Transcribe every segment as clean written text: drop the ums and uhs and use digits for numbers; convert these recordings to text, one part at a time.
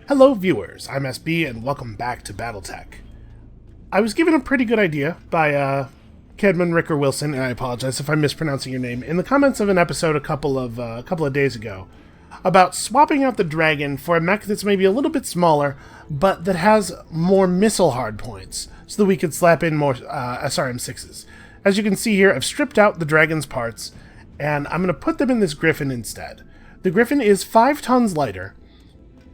Hello viewers, I'm SB and welcome back to BattleTech. I was given a pretty good idea by Kedman Ricker Wilson, and I apologize if I'm mispronouncing your name, in the comments of an episode a couple of days ago, about swapping out the dragon for a mech that's maybe a little bit smaller, but that has more missile hardpoints, so that we could slap in more SRM-6s. As you can see here, I've stripped out the dragon's parts, and I'm going to put them in this Griffin instead. The Griffin is 5 tons lighter,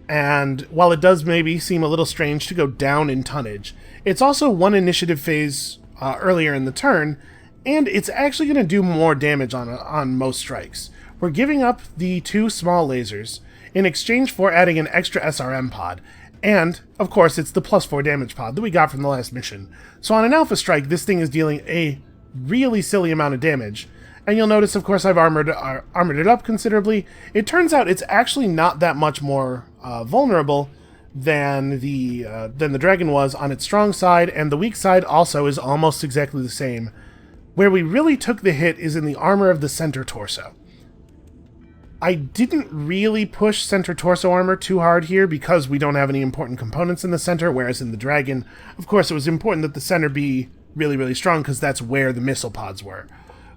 and while it does maybe seem a little strange to go down in tonnage, it's also one initiative phase earlier in the turn, and it's actually going to do more damage on most strikes. We're giving up the 2 small lasers in exchange for adding an extra SRM pod, and, of course, it's the +4 damage pod that we got from the last mission. So on an alpha strike, this thing is dealing a really silly amount of damage, and you'll notice, of course, I've armored it up considerably. It turns out it's actually not that much more vulnerable than the dragon was on its strong side, and the weak side also is almost exactly the same. Where we really took the hit is in the armor of the center torso. I didn't really push center torso armor too hard here because we don't have any important components in the center, whereas in the dragon, of course, it was important that the center be really, really strong because that's where the missile pods were.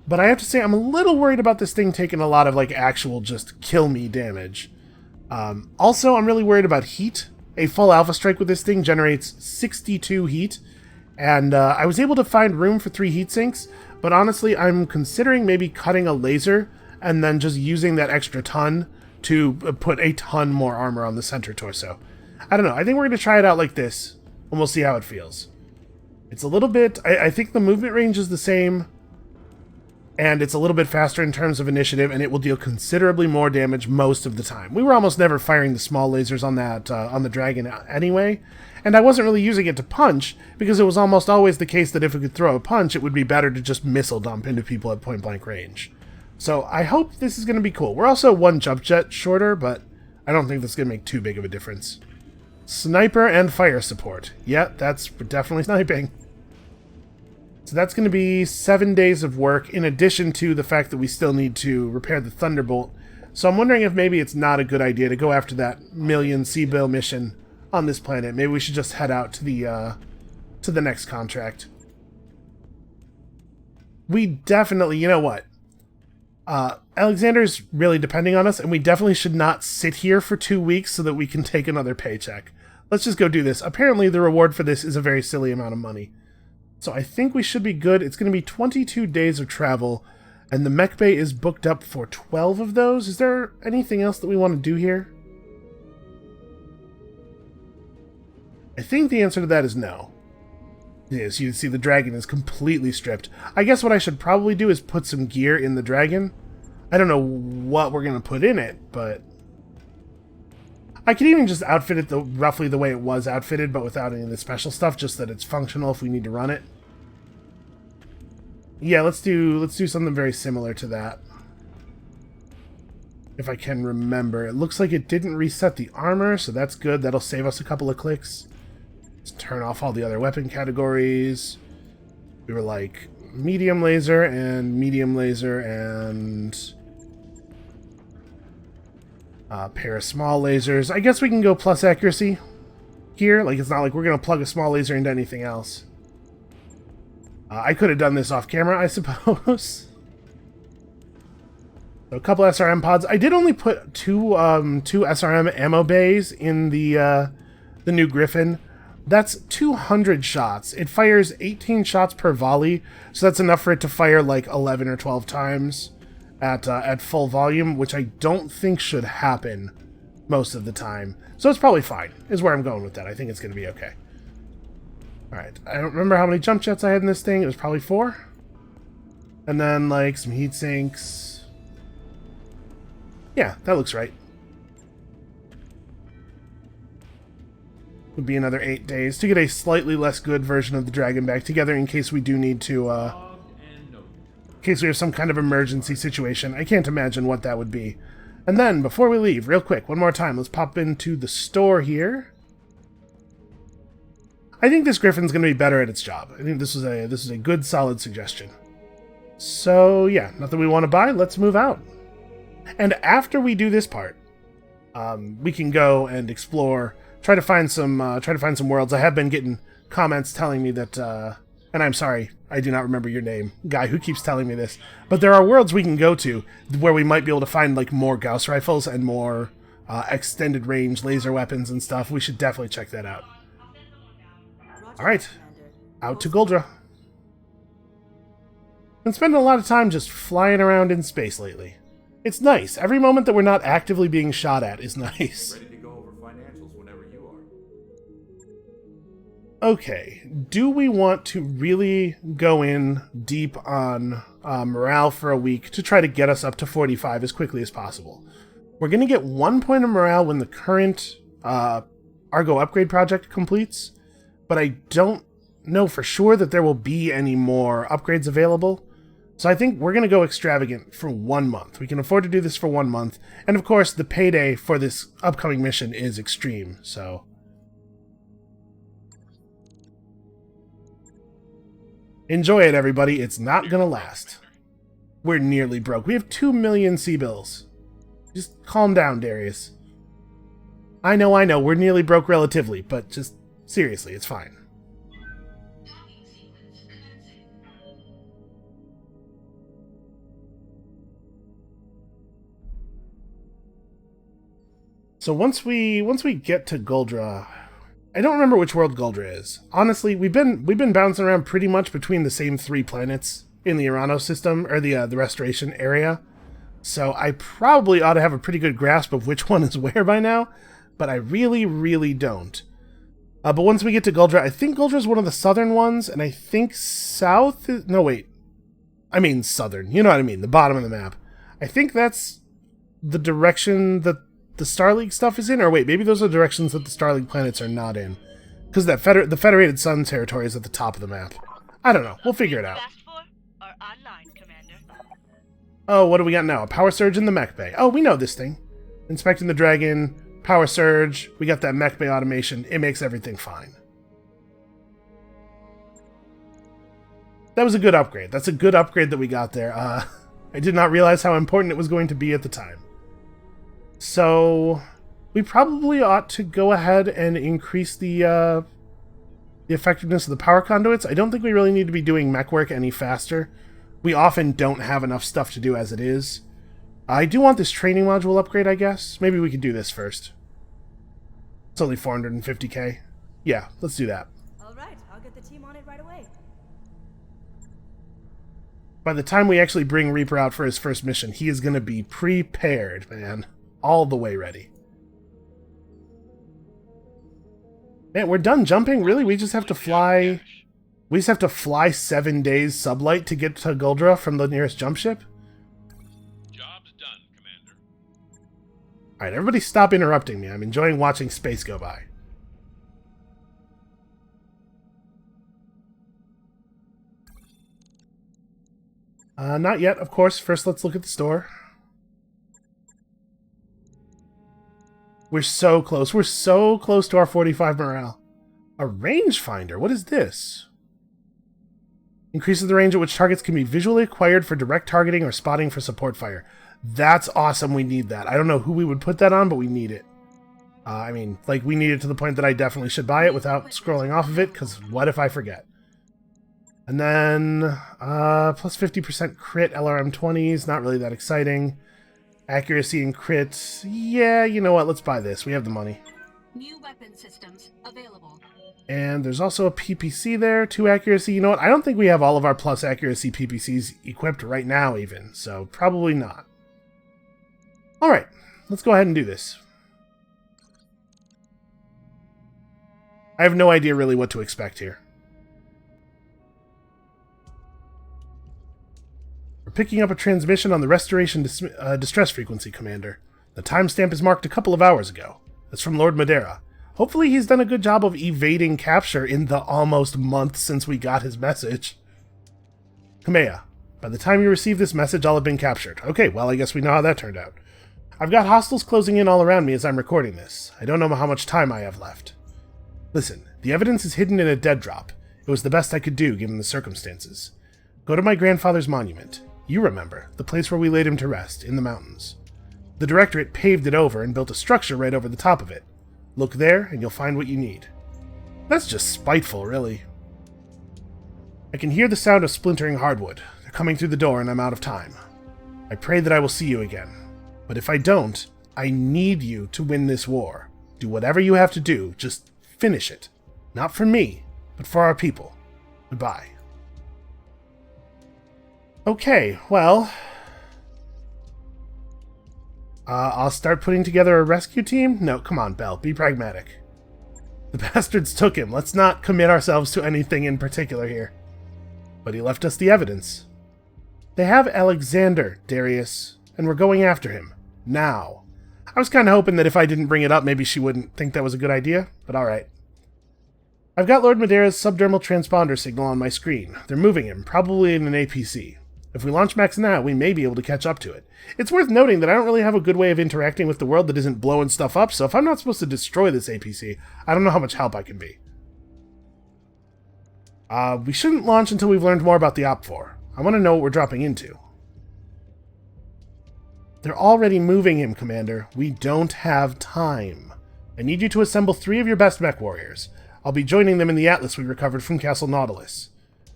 But I have to say, I'm a little worried about this thing taking a lot of, actual just kill me damage. Also, I'm really worried about heat. A full alpha strike with this thing generates 62 heat, and I was able to find room for 3 heat sinks, but honestly, I'm considering maybe cutting a laser and then just using that extra ton to put a ton more armor on the center torso. I don't know, I think we're going to try it out like this, and we'll see how it feels. It's a little bit... I think the movement range is the same, and it's a little bit faster in terms of initiative, and it will deal considerably more damage most of the time. We were almost never firing the small lasers on that on the dragon anyway, and I wasn't really using it to punch, because it was almost always the case that if it could throw a punch, it would be better to just missile dump into people at point-blank range. So I hope this is going to be cool. We're also 1 jump jet shorter, but I don't think that's going to make too big of a difference. Sniper and fire support. Yeah, that's definitely sniping. So that's going to be 7 days of work, in addition to the fact that we still need to repair the Thunderbolt. So I'm wondering if maybe it's not a good idea to go after that million C-bill mission on this planet. Maybe we should just head out to the next contract. We definitely, you know what? Alexander's really depending on us, and we definitely should not sit here for 2 weeks so that we can take another paycheck. Let's just go do this. Apparently the reward for this is a very silly amount of money. So I think we should be good. It's going to be 22 days of travel, and the mech bay is booked up for 12 of those. Is there anything else that we want to do here? I think the answer to that is no. Yes, you can see the dragon is completely stripped. I guess what I should probably do is put some gear in the dragon. I don't know what we're going to put in it, but I could even just outfit it roughly the way it was outfitted, but without any of the special stuff, just that it's functional if we need to run it. Yeah, let's do something very similar to that. If I can remember. It looks like it didn't reset the armor, so that's good. That'll save us a couple of clicks. Let's turn off all the other weapon categories. We were like medium laser and a pair of small lasers. I guess we can go plus accuracy here. It's not like we're going to plug a small laser into anything else. I could have done this off camera, I suppose. So a couple SRM pods. I did only put two SRM ammo bays in the new Griffin. That's 200 shots. It fires 18 shots per volley, so that's enough for it to fire 11 or 12 times at full volume, which I don't think should happen most of the time. So it's probably fine, is where I'm going with that. I think it's going to be okay. Alright, I don't remember how many jump jets I had in this thing. It was probably 4. And then, some heat sinks. Yeah, that looks right. Would be another 8 days to get a slightly less good version of the dragon back together in case we do need to, in case we have some kind of emergency situation. I can't imagine what that would be. And then, before we leave, real quick, one more time, let's pop into the store here. I think this Griffin's going to be better at its job. I think this is a good, solid suggestion. So, yeah, nothing we want to buy. Let's move out. And after we do this part, we can go and explore try to find some worlds. I have been getting comments telling me that, and I'm sorry, I do not remember your name, guy who keeps telling me this, but there are worlds we can go to where we might be able to find like more Gauss rifles and more extended range laser weapons and stuff. We should definitely check that out. All right, out to Goldra. Been spending a lot of time just flying around in space lately. It's nice. Every moment that we're not actively being shot at is nice. Ready to go over financials whenever you are. Okay, do we want to really go in deep on morale for a week to try to get us up to 45 as quickly as possible? We're going to get 1 point of morale when the current Argo upgrade project completes, but I don't know for sure that there will be any more upgrades available. So I think we're going to go extravagant for 1 month. We can afford to do this for 1 month. And of course, the payday for this upcoming mission is extreme, so... enjoy it, everybody. It's not going to last. We're nearly broke. We have 2 million C-bills. Just calm down, Darius. I know, we're nearly broke relatively, but just seriously, it's fine. So once we get to Goldra, I don't remember which world Goldra is. Honestly, we've been bouncing around pretty much between the same 3 planets in the Arano system, or the restoration area. So I probably ought to have a pretty good grasp of which one is where by now, but I really, really don't. But once we get to Goldra, I think Goldra is one of the southern ones, and I think south is... no, wait. I mean southern. You know what I mean, the bottom of the map. I think that's the direction that the Star League stuff is in, or wait, maybe those are directions that the Star League planets are not in. Because that the Federated Sun territory is at the top of the map. I don't know. We'll figure it out. Oh, what do we got now? A power surge in the mech bay. Oh, we know this thing. Inspecting the dragon, power surge, we got that mech bay automation. It makes everything fine. That was a good upgrade. That's a good upgrade that we got there. I did not realize how important it was going to be at the time. So, we probably ought to go ahead and increase the effectiveness of the power conduits. I don't think we really need to be doing mech work any faster. We often don't have enough stuff to do as it is. I do want this training module upgrade, I guess. Maybe we could do this first. It's only 450k. Yeah, let's do that. Alright, I'll get the team on it right away. By the time we actually bring Reaper out for his first mission, he is going to be prepared, man. All the way ready. Man, we're done jumping? Really? We just have to fly... we just have to fly 7 days sublight to get to Goldra from the nearest jump ship? Job's done, Commander. Alright, everybody stop interrupting me. I'm enjoying watching space go by. Not yet, of course. First, let's look at the store. We're so close. We're so close to our 45 morale. A rangefinder? What is this? Increases the range at which targets can be visually acquired for direct targeting or spotting for support fire. That's awesome. We need that. I don't know who we would put that on, but we need it. I mean, like, we need it to the point that I definitely should buy it without scrolling off of it, because what if I forget? And then, plus 50% crit LRM-20s. Not really that exciting. Accuracy and crit. Yeah, you know what? Let's buy this. We have the money. New weapon systems available. And there's also a PPC there. 2 accuracy. You know what? I don't think we have all of our plus accuracy PPCs equipped right now even. So probably not. Alright. Let's go ahead and do this. I have no idea really what to expect here. We're picking up a transmission on the Restoration Distress Frequency, Commander. The timestamp is marked a couple of hours ago. It's from Lord Madeira. Hopefully he's done a good job of evading capture in the almost month since we got his message. Kamea, by the time you receive this message, I'll have been captured. Okay, well, I guess we know how that turned out. I've got hostiles closing in all around me as I'm recording this. I don't know how much time I have left. Listen, the evidence is hidden in a dead drop. It was the best I could do, given the circumstances. Go to my grandfather's monument. You remember, the place where we laid him to rest, in the mountains. The Directorate paved it over and built a structure right over the top of it. Look there, and you'll find what you need. That's just spiteful, really. I can hear the sound of splintering hardwood. They're coming through the door, and I'm out of time. I pray that I will see you again. But if I don't, I need you to win this war. Do whatever you have to do, just finish it. Not for me, but for our people. Goodbye. Okay, well... I'll start putting together a rescue team? No, come on, Belle, be pragmatic. The bastards took him. Let's not commit ourselves to anything in particular here. But he left us the evidence. They have Alexander, Darius, and we're going after him. Now. I was kind of hoping that if I didn't bring it up, maybe she wouldn't think that was a good idea, but alright. I've got Lord Madera's subdermal transponder signal on my screen. They're moving him, probably in an APC. If we launch mechs now, we may be able to catch up to it. It's worth noting that I don't really have a good way of interacting with the world that isn't blowing stuff up, so if I'm not supposed to destroy this APC, I don't know how much help I can be. We shouldn't launch until we've learned more about the OPFOR. I want to know what we're dropping into. They're already moving him, Commander. We don't have time. I need you to assemble 3 of your best mech warriors. I'll be joining them in the Atlas we recovered from Castle Nautilus.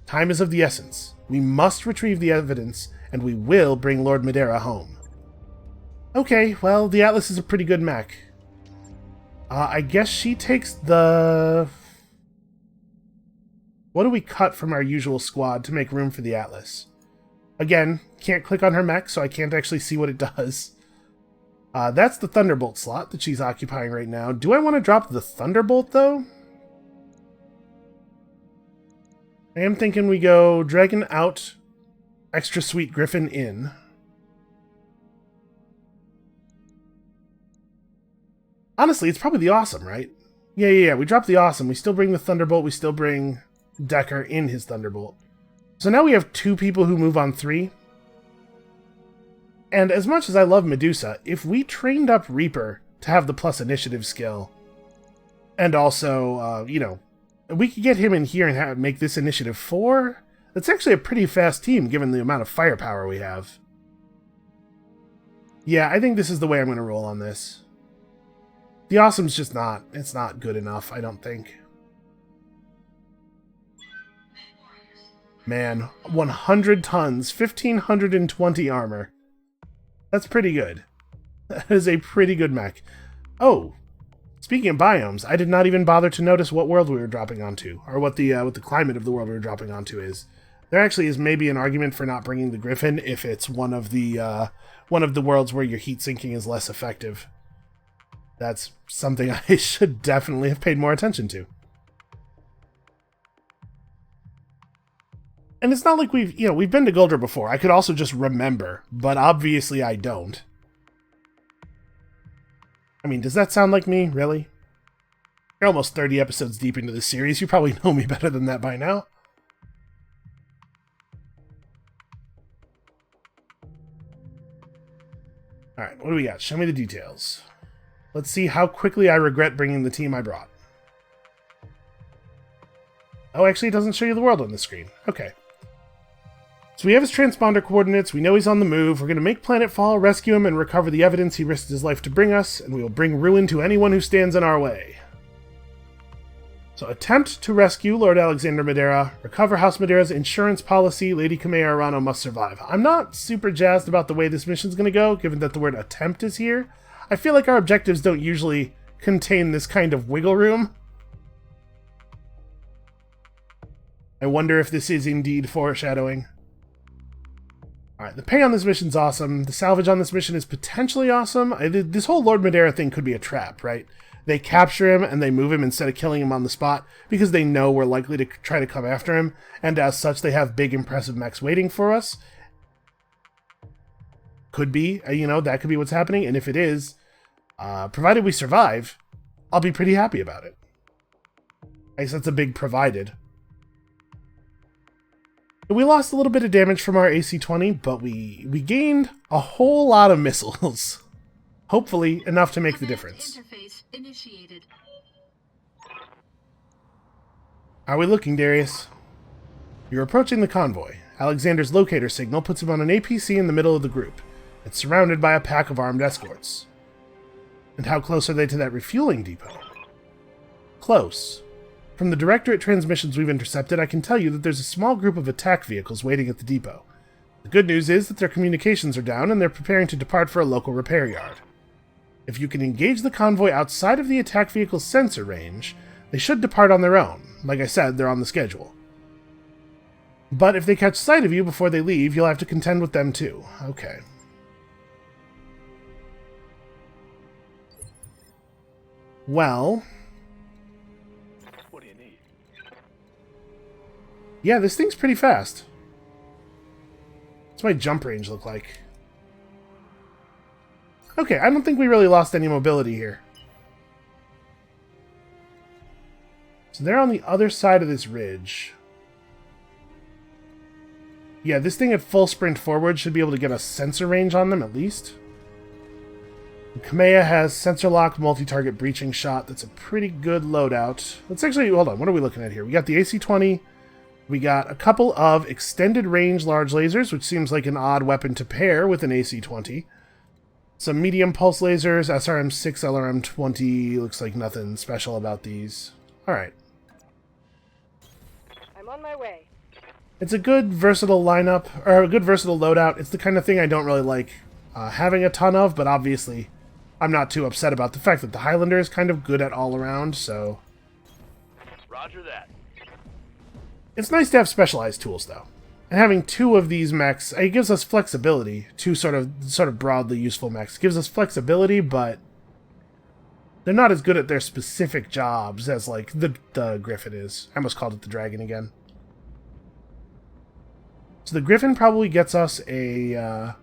Time is of the essence. We must retrieve the evidence, and we will bring Lord Madera home. Okay, well, the Atlas is a pretty good mech. I guess she takes the... What do we cut from our usual squad to make room for the Atlas? Again, can't click on her mech, so I can't actually see what it does. That's the Thunderbolt slot that she's occupying right now. Do I want to drop the Thunderbolt, though? I am thinking we go Dragon out, Extra Sweet Griffin in. Honestly, it's probably the Awesome, right? Yeah. We drop the Awesome. We still bring the Thunderbolt. We still bring Decker in his Thunderbolt. So now we have 2 people who move on 3. And as much as I love Medusa, if we trained up Reaper to have the plus initiative skill, and also, we could get him in here and make this initiative 4, that's actually a pretty fast team given the amount of firepower we have. Yeah, I think this is the way I'm going to roll on this. The Awesome's just not, it's not good enough, I don't think. Man, 100 tons, 1,520 armor. That's pretty good. That is a pretty good mech. Oh, speaking of biomes, I did not even bother to notice what world we were dropping onto, or what the climate of the world we were dropping onto is. There actually is maybe an argument for not bringing the Griffin if it's one of the worlds where your heat sinking is less effective. That's something I should definitely have paid more attention to. And it's not like we've been to Guldra before. I could also just remember, but obviously I don't. I mean, does that sound like me, really? You're almost 30 episodes deep into this series. You probably know me better than that by now. Alright, what do we got? Show me the details. Let's see how quickly I regret bringing the team I brought. Oh, actually, it doesn't show you the world on the screen. Okay. So we have his transponder coordinates, we know he's on the move, we're going to make planetfall, rescue him, and recover the evidence he risked his life to bring us, and we will bring ruin to anyone who stands in our way. So attempt to rescue Lord Alexander Madera, recover House Madera's insurance policy, Lady Kamea Arano must survive. I'm not super jazzed about the way this mission's going to go, given that the word attempt is here. I feel like our objectives don't usually contain this kind of wiggle room. I wonder if this is indeed foreshadowing. Alright, the pay on this mission's awesome. The salvage on this mission is potentially awesome. This whole Lord Madera thing could be a trap, right? They capture him and they move him instead of killing him on the spot because they know we're likely to try to come after him, and as such they have big impressive mechs waiting for us. Could be, that could be what's happening, and if it is, provided we survive, I'll be pretty happy about it. I guess that's a big provided. We lost a little bit of damage from our AC-20, but we gained a whole lot of missiles. Hopefully, enough to make the difference. Interface initiated. How are we looking, Darius? You're approaching the convoy. Alexander's locator signal puts him on an APC in the middle of the group. It's surrounded by a pack of armed escorts. And how close are they to that refueling depot? close. From the Directorate transmissions we've intercepted, I can tell you that there's a small group of attack vehicles waiting at the depot. The good news is that their communications are down and they're preparing to depart for a local repair yard. If you can engage the convoy outside of the attack vehicle's sensor range, they should depart on their own. Like I said, they're on the schedule. But if they catch sight of you before they leave, you'll have to contend with them too. Okay. Well... What do you need? yeah, this thing's pretty fast. What's my jump range look like? Okay, I don't think we really lost any mobility here. So they're on the other side of this ridge. Yeah, this thing at full sprint forward should be able to get a sensor range on them at least. Kamea has sensor lock, multi-target breaching shot. That's a pretty good loadout. Let's actually, hold on, what are we looking at here? We got the AC-20. We got a couple of extended range large lasers, which seems like an odd weapon to pair with an AC-20. Some medium pulse lasers, SRM-6, LRM-20. Looks like nothing special about these. Alright. I'm on my way. It's a good versatile lineup, or a good versatile loadout. It's the kind of thing I don't really like having a ton of, but obviously I'm not too upset about the fact that the Highlander is kind of good at all around, so... Roger that. It's nice to have specialized tools, though. And having two of these mechs, it gives us flexibility. Two sort of broadly useful mechs. Gives us flexibility, but they're not as good at their specific jobs as, like, the Griffin is. I almost called it the Dragon again. So the Griffin probably gets us a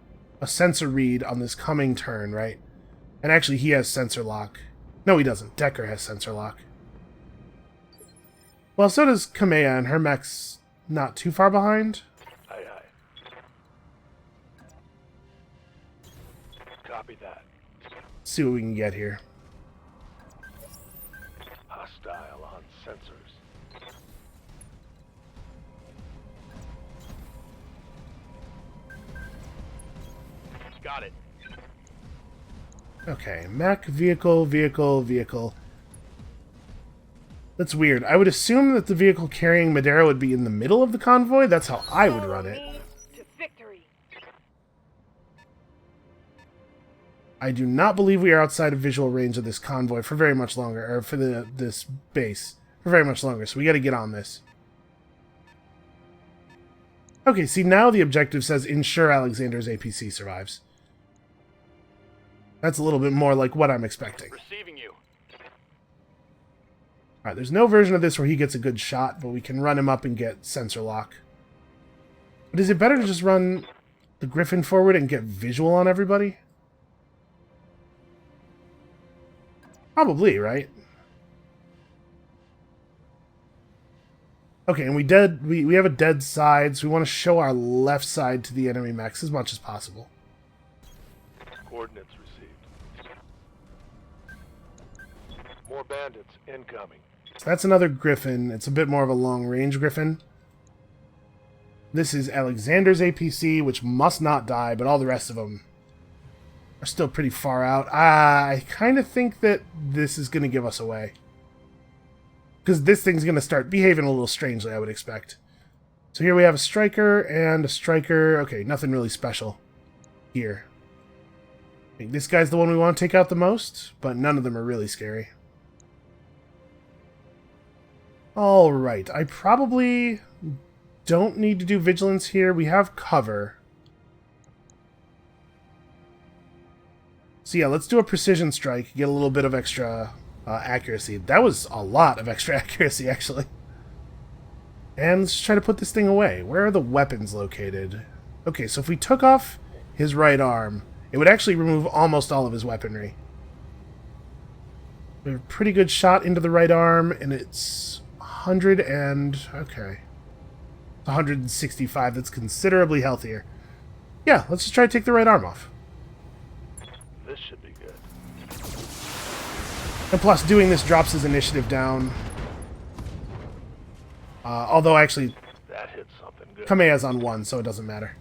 sensor read on this coming turn, right? And actually, he has sensor lock. No, he doesn't. Decker has sensor lock. Well, so does Kamea, and her mech's not too far behind. Aye, aye. Copy that. Let's see what we can get here. Hostile on sensors. Got it. Okay, mech, vehicle. That's weird. I would assume that the vehicle carrying Madera would be in the middle of the convoy. That's how I would run it. To victory. I do not believe we are outside of visual range of this convoy for very much longer, or for this base for very much longer, so we gotta get on this. Okay, see, now the objective says ensure Alexander's APC survives. That's a little bit more like what I'm expecting. Receiving you. Alright, there's no version of this where he gets a good shot, but we can run him up and get sensor lock. But is it better to just run the Griffin forward and get visual on everybody? Probably, right? Okay, and we have a dead side, so we want to show our left side to the enemy mechs as much as possible. Coordinates received. More bandits incoming. So that's another Griffin. It's a bit more of a long-range Griffin. This is Alexander's APC, which must not die, but all the rest of them are still pretty far out. I kind of think that this is going to give us away. Because this thing's going to start behaving a little strangely, I would expect. So here we have a striker and a striker. Okay, nothing really special here. I think this guy's the one we want to take out the most, but none of them are really scary. Alright, I probably don't need to do vigilance here. We have cover. So yeah, let's do a precision strike, get a little bit of extra accuracy. That was a lot of extra accuracy, actually. And let's try to put this thing away. Where are the weapons located? Okay, so if we took off his right arm, it would actually remove almost all of his weaponry. We have a pretty good shot into the right arm, and it's 100 and... okay. 165, that's considerably healthier. Yeah, let's just try to take the right arm off. This should be good. And plus, doing this drops his initiative down. Although, actually, That hit something good. Kamea's on 1, so it doesn't matter.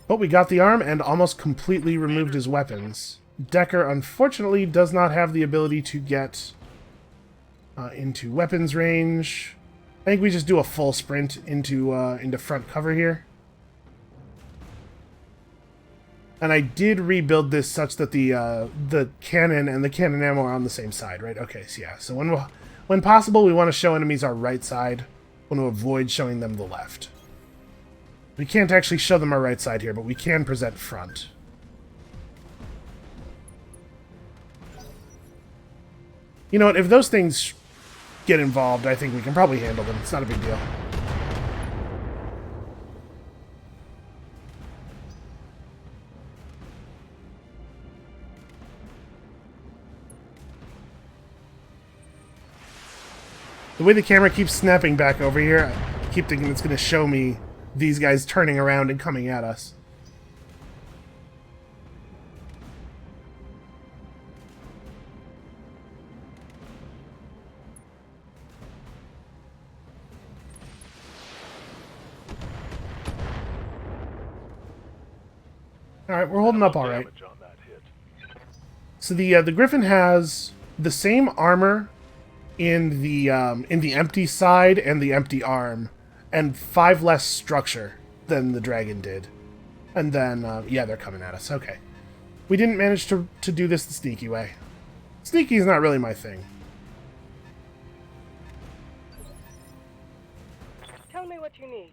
But we got the arm and almost completely removed his weapons. Decker, unfortunately, does not have the ability to get into weapons range. I think we just do a full sprint into front cover here. And I did rebuild this such that the cannon and the cannon ammo are on the same side, right? Okay, so yeah. So when possible, we want to show enemies our right side. We want to avoid showing them the left. We can't actually show them our right side here, but we can present front. You know what? If those things get involved, I think we can probably handle them. It's not a big deal. The way the camera keeps snapping back over here, I keep thinking it's going to show me these guys turning around and coming at us. Alright, we're holding up alright. Damage on that hit. So the Griffin has the same armor in the empty side and the empty arm, and 5 less structure than the dragon did. And then, yeah, they're coming at us. Okay. We didn't manage to do this the sneaky way. Sneaky is not really my thing. Tell me what you need.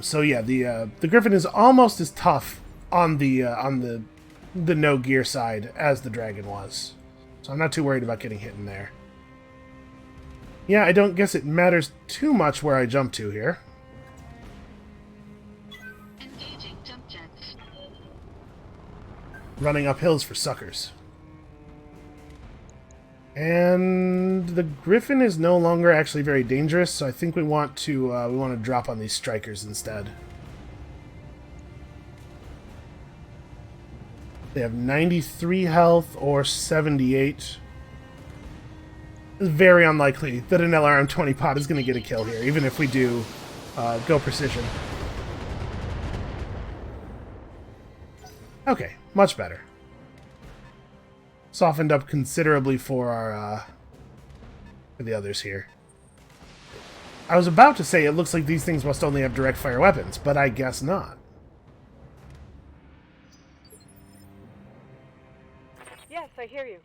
So yeah, the Griffin is almost as tough on the no gear side as the dragon was. So I'm not too worried about getting hit in there. Yeah, I don't guess it matters too much where I jump to here. Engaging jump jets. Running up hills for suckers. And the Griffin is no longer actually very dangerous, so I think we want to drop on these strikers instead. They have 93 health or 78. It's very unlikely that an LRM-20 pod is going to get a kill here, even if we do go precision. Okay, much better. Softened up considerably for our for the others here. I was about to say it looks like these things must only have direct fire weapons, but I guess not. Yes, I hear you.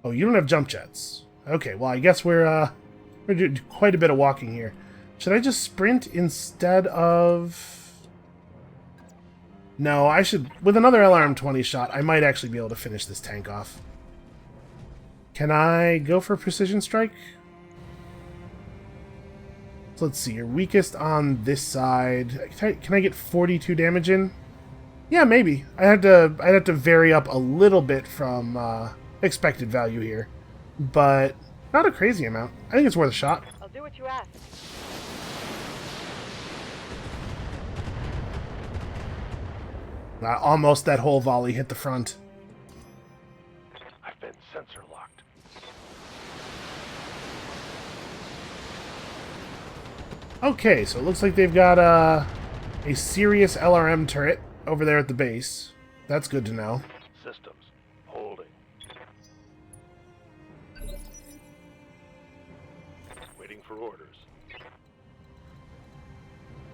Oh, you don't have jump jets. Okay, well I guess we're doing quite a bit of walking here. Should I just sprint instead of... No, I should... With another LRM-20 shot, I might actually be able to finish this tank off. Can I go for precision strike? So let's see. You're weakest on this side. Can I get 42 damage in? Yeah, maybe. I'd have to vary up a little bit from expected value here, but not a crazy amount. I think it's worth a shot. I'll do what you ask. Almost that whole volley hit the front. I've been sensor locked. Okay, so it looks like they've got a serious LRM turret over there at the base. That's good to know. Systems holding. Waiting for orders.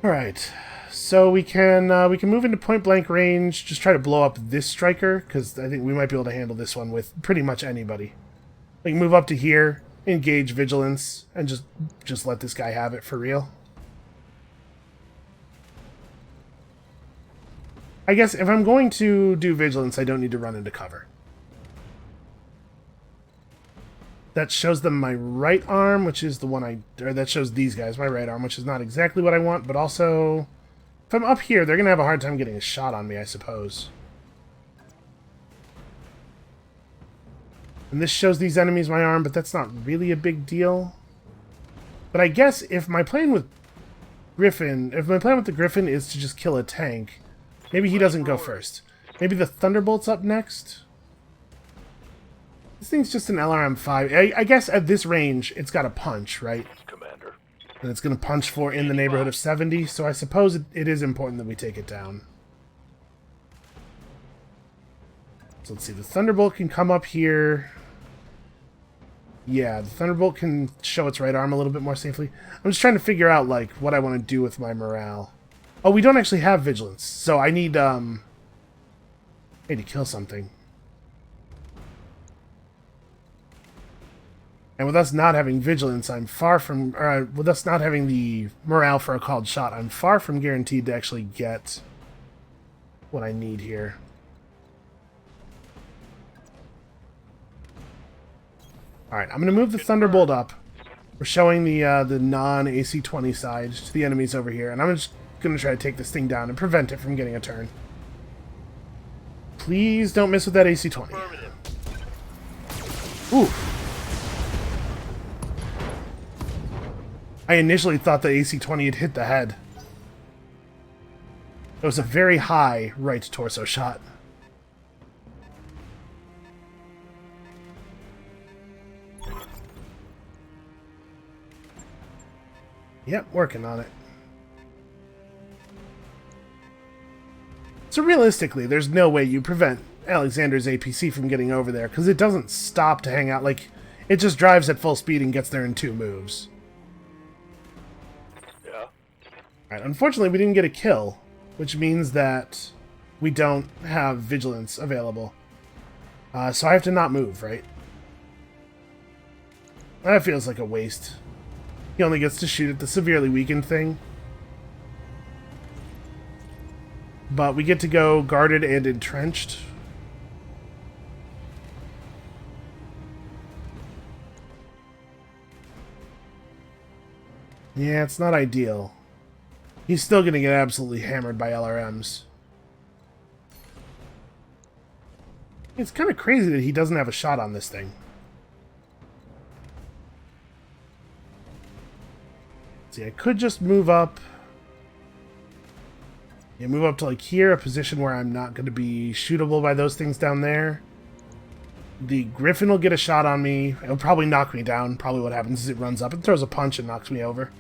All right, so we can move into point blank range. Just try to blow up this striker because I think we might be able to handle this one with pretty much anybody. We can move up to here, engage vigilance, and just let this guy have it for real. I guess if I'm going to do vigilance, I don't need to run into cover. That shows them my right arm, which is the one that shows these guys my right arm, which is not exactly what I want, but also, if I'm up here, they're going to have a hard time getting a shot on me, I suppose. And this shows these enemies my arm, but that's not really a big deal. But I guess if my plan with the Griffin is to just kill a tank, maybe he doesn't go first. Maybe the Thunderbolt's up next? This thing's just an LRM-5. I guess at this range, it's got a punch, right? Commander. And it's going to punch for in the neighborhood of 70, so I suppose it is important that we take it down. So let's see, the Thunderbolt can come up here. Yeah, the Thunderbolt can show its right arm a little bit more safely. I'm just trying to figure out, like, what I want to do with my morale. Oh, we don't actually have Vigilance, so I need to kill something. And with us not having Vigilance, I'm far from... with us not having the morale for a called shot, I'm far from guaranteed to actually get what I need here. Alright, I'm going to move the Thunderbolt up. We're showing the non-AC-20 side to the enemies over here, and I'm just going to try to take this thing down and prevent it from getting a turn. Please don't miss with that AC-20. Ooh. I initially thought the AC-20 had hit the head. It was a very high right torso shot. Yep, working on it. So realistically, there's no way you prevent Alexander's APC from getting over there, because it doesn't stop to hang out. Like, it just drives at full speed and gets there in 2 moves. Yeah? Alright, unfortunately we didn't get a kill, which means that we don't have Vigilance available. So I have to not move, right? That feels like a waste. He only gets to shoot at the severely weakened thing. But we get to go guarded and entrenched. Yeah, it's not ideal. He's still going to get absolutely hammered by LRMs. It's kind of crazy that he doesn't have a shot on this thing. See, I could just move up. Yeah, move up to like here, a position where I'm not going to be shootable by those things down there. The Griffin will get a shot on me. It'll probably knock me down. Probably what happens is it runs up and throws a punch and knocks me over.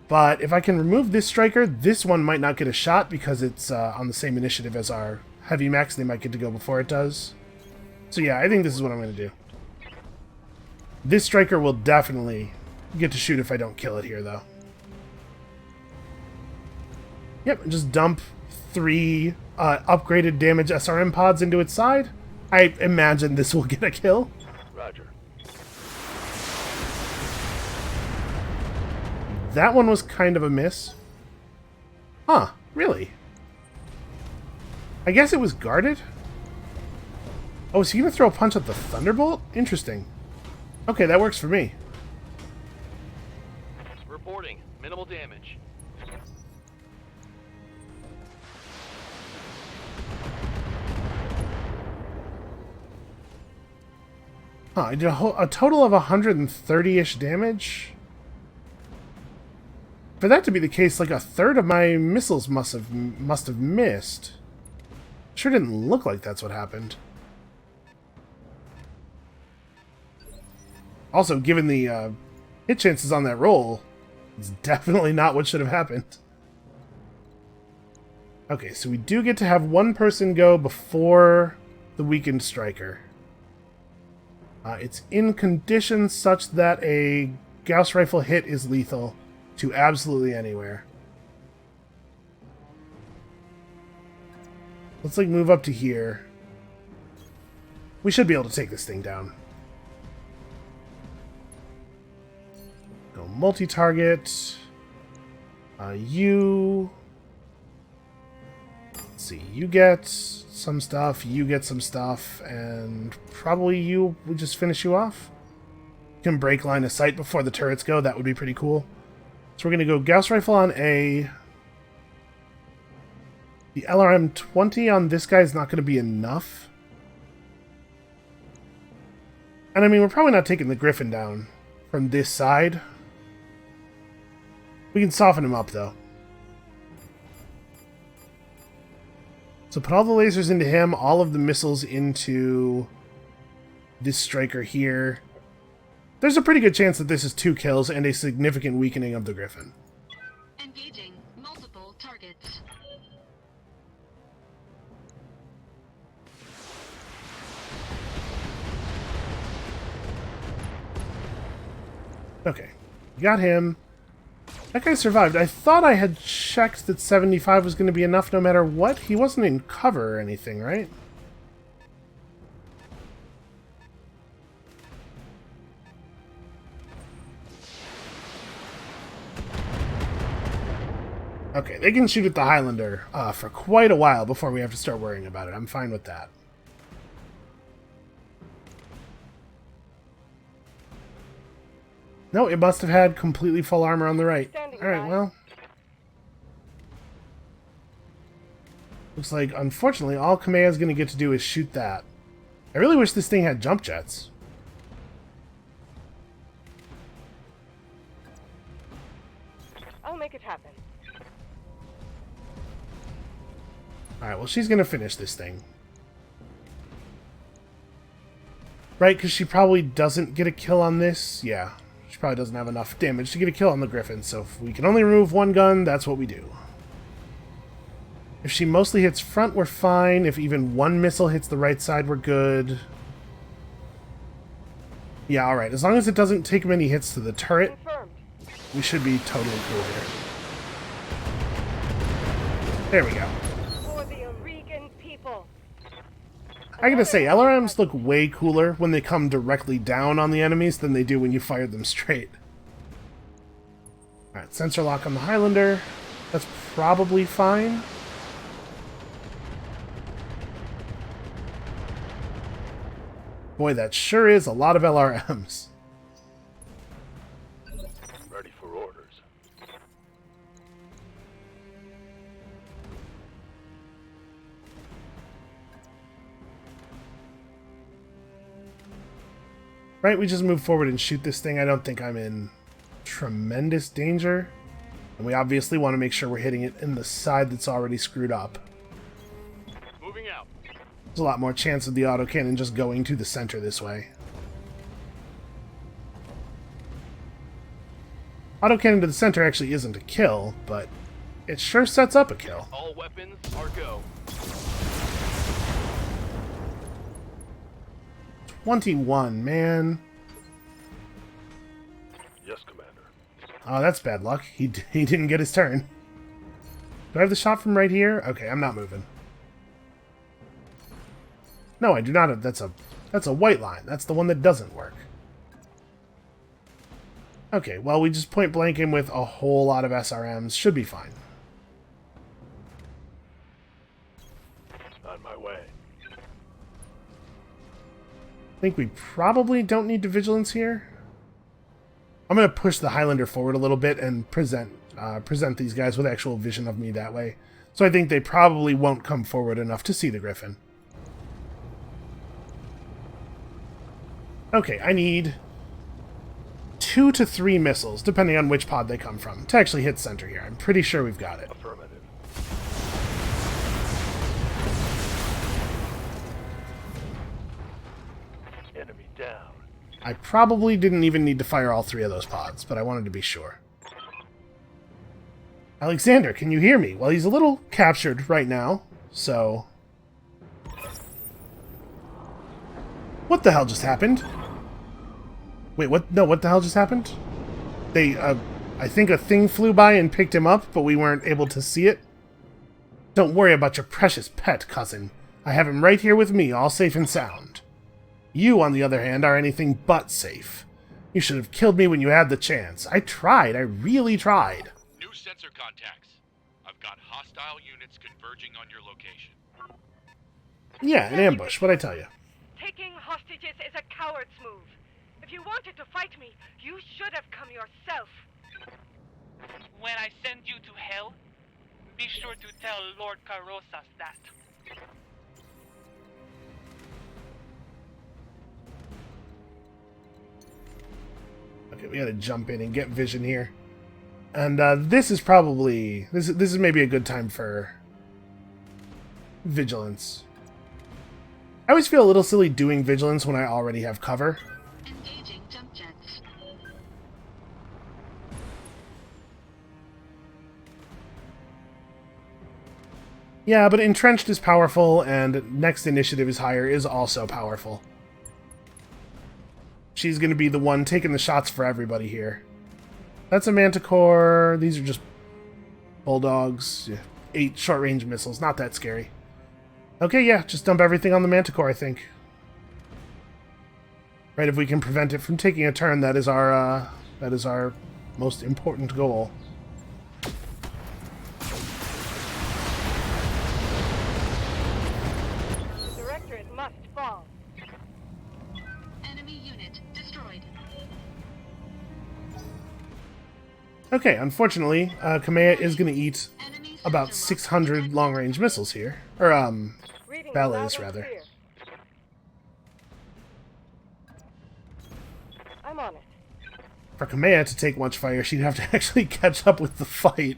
But if I can remove this striker, this one might not get a shot because it's on the same initiative as our heavy mechs. They might get to go before it does. So yeah, I think this is what I'm going to do. This striker will definitely get to shoot if I don't kill it here, though. Yep, just dump 3 upgraded damage SRM pods into its side. I imagine this will get a kill. Roger. That one was kind of a miss. Huh, really? I guess it was guarded? Oh, is he going to throw a punch at the Thunderbolt? Interesting. Okay, that works for me. Reporting. Minimal damage. Huh, I did a total of 130-ish damage? For that to be the case, like a third of my missiles must have missed. Sure didn't look like that's what happened. Also, given the hit chances on that roll, it's definitely not what should have happened. Okay, so we do get to have one person go before the weakened striker. It's in conditions such that a Gauss rifle hit is lethal to absolutely anywhere. Let's like move up to here. We should be able to take this thing down. Go multi-target. You... Let's see, you get some stuff, you get some stuff, and probably you would just finish you off. You can break line of sight before the turrets go, that would be pretty cool. So we're going to go Gauss Rifle on A. The LRM-20 on this guy is not going to be enough. And I mean, we're probably not taking the Griffin down from this side. We can soften him up, though. So put all the lasers into him, all of the missiles into this striker here. There's a pretty good chance that this is 2 kills and a significant weakening of the Griffin. Engaging multiple targets. Okay. Got him. That guy survived. I thought I had checked that 75 was going to be enough no matter what. He wasn't in cover or anything, right? Okay, they can shoot at the Highlander for quite a while before we have to start worrying about it. I'm fine with that. No, it must have had completely full armor on the right. Alright, well. Looks like, unfortunately, all Kameha's going to get to do is shoot that. I really wish this thing had jump jets. I'll make it happen. Alright, well, she's going to finish this thing. Right, because she probably doesn't get a kill on this. Yeah, she probably doesn't have enough damage to get a kill on the Griffin, so if we can only remove one gun, that's what we do. If she mostly hits front, we're fine. If even one missile hits the right side, we're good. Yeah, alright. As long as it doesn't take many hits to the turret, Confirmed. we should be totally cool here. There we go. For the Oregon people. I gotta say, LRMs look way cooler when they come directly down on the enemies than they do when you fire them straight. Alright, sensor lock on the Highlander. That's probably fine. Boy, that sure is a lot of LRMs. Ready for orders. Right, we just move forward and shoot this thing. I don't think I'm in tremendous danger. And we obviously want to make sure we're hitting it in the side that's already screwed up. Moving out. There's a lot more chance of the autocannon just going to the center this way. Autocannon to the center actually isn't a kill, but it sure sets up a kill. All weapons are go. 21, man. Yes, Commander. Oh, that's bad luck. He didn't get his turn. Do I have the shot from right here? Okay, I'm not moving. No, I do not have... That's a white line. That's the one that doesn't work. Okay, well, we just point blank him with a whole lot of SRMs. Should be fine. On my way. I think we probably don't need to vigilance here. I'm going to push the Highlander forward a little bit and present these guys with actual vision of me that way. So I think they probably won't come forward enough to see the Griffin. Okay, I need 2 to 3 missiles, depending on which pod they come from, to actually hit center here. I'm pretty sure we've got it. Affirmative. Enemy down. I probably didn't even need to fire all 3 of those pods, but I wanted to be sure. Alexander, can you hear me? Well, he's a little captured right now, so... What the hell just happened? Wait, what? No, what the hell just happened? They, I think a thing flew by and picked him up, but we weren't able to see it. Don't worry about your precious pet, cousin. I have him right here with me, all safe and sound. You, on the other hand, are anything but safe. You should have killed me when you had the chance. I tried. I really tried. New sensor contacts. I've got hostile units converging on your location. Yeah, an ambush, what'd I tell you? Taking hostages is a coward's move. If you wanted to fight me, you should have come yourself. When I send you to hell, be sure to tell Lord Carosas that. Okay, we gotta jump in and get vision here. And this is probably... This is maybe a good time for vigilance. I always feel a little silly doing vigilance when I already have cover. Engaging jump jets. Yeah, but entrenched is powerful, and next initiative is higher is also powerful. she's going to be the one taking the shots for everybody here. That's a manticore. These are just bulldogs. Yeah. 8 short-range missiles. Not that scary. Okay, yeah, just dump everything on the manticore, I think. Right, if we can prevent it from taking a turn, that is our most important goal. The Directorate must fall. Enemy unit destroyed. Okay, unfortunately, Kamea is going to eat Enemy about system 600 long-range missiles here. Or, Reading ballets, loud and rather. clear. I'm on it. For Kamea to take much fire, she'd have to actually catch up with the fight.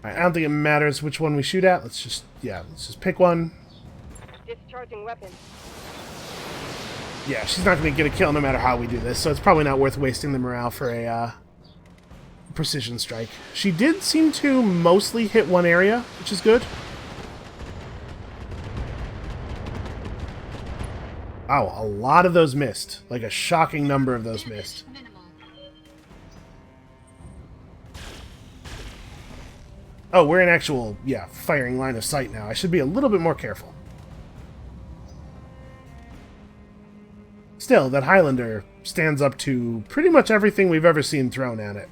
Alright, I don't think it matters which one we shoot at. Let's just pick one. Discharging weapons. Yeah, she's not going to get a kill no matter how we do this, so it's probably not worth wasting the morale for a precision strike. She did seem to mostly hit one area, which is good. Wow, a lot of those missed. Like a shocking number of those missed. minimal. Oh, we're in actual, firing line of sight now. I should be a little bit more careful. Still, that Highlander stands up to pretty much everything we've ever seen thrown at it.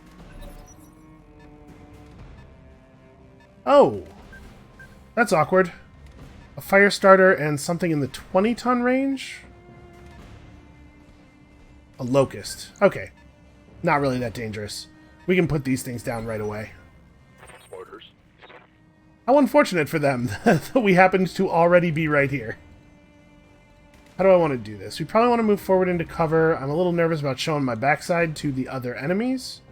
Oh! That's awkward. A fire starter and something in the 20-ton range? A locust. Okay. Not really that dangerous. We can put these things down right away. Orders. How unfortunate for them that we happened to already be right here. How do I want to do this? We probably want to move forward into cover. I'm a little nervous about showing my backside to the other enemies.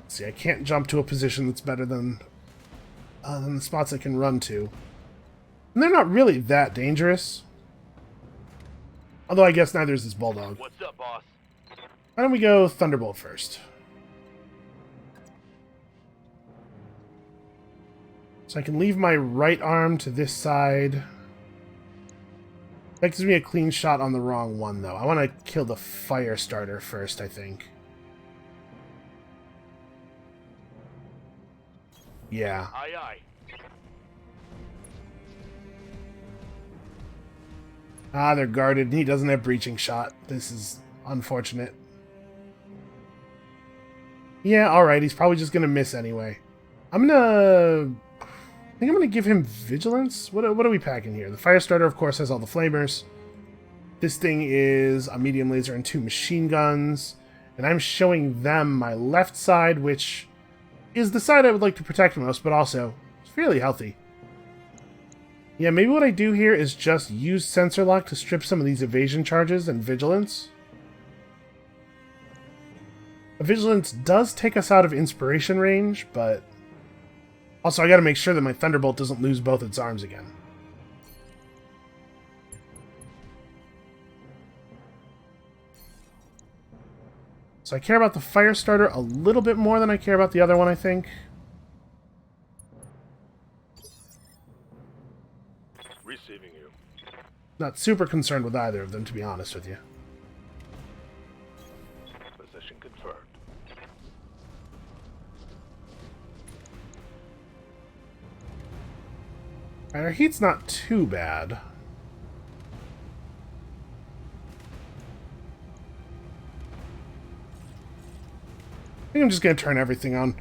Let's see, I can't jump to a position that's better than the spots I can run to. And they're not really that dangerous. Although I guess neither is this bulldog. What's up, boss? Why don't we go Thunderbolt first? So I can leave my right arm to this side. That gives me a clean shot on the wrong one, though. I want to kill the fire starter first, I think. Yeah. Aye, aye. Ah, they're guarded, and he doesn't have breaching shot. This is unfortunate. Yeah, alright, he's probably just gonna miss anyway. I think I'm gonna give him vigilance? What are we packing here? The fire starter, of course, has all the flamers. This thing is a medium laser and 2 machine guns. And I'm showing them my left side, which is the side I would like to protect most, but also it's fairly healthy. Yeah, maybe what I do here is just use sensor lock to strip some of these evasion charges and vigilance. Vigilance does take us out of inspiration range, but also I gotta make sure that my Thunderbolt doesn't lose both its arms again. So I care about the fire starter a little bit more than I care about the other one, I think. Receiving you. Not super concerned with either of them, to be honest with you. Position confirmed. Alright, our heat's not too bad. I think I'm just going to turn everything on.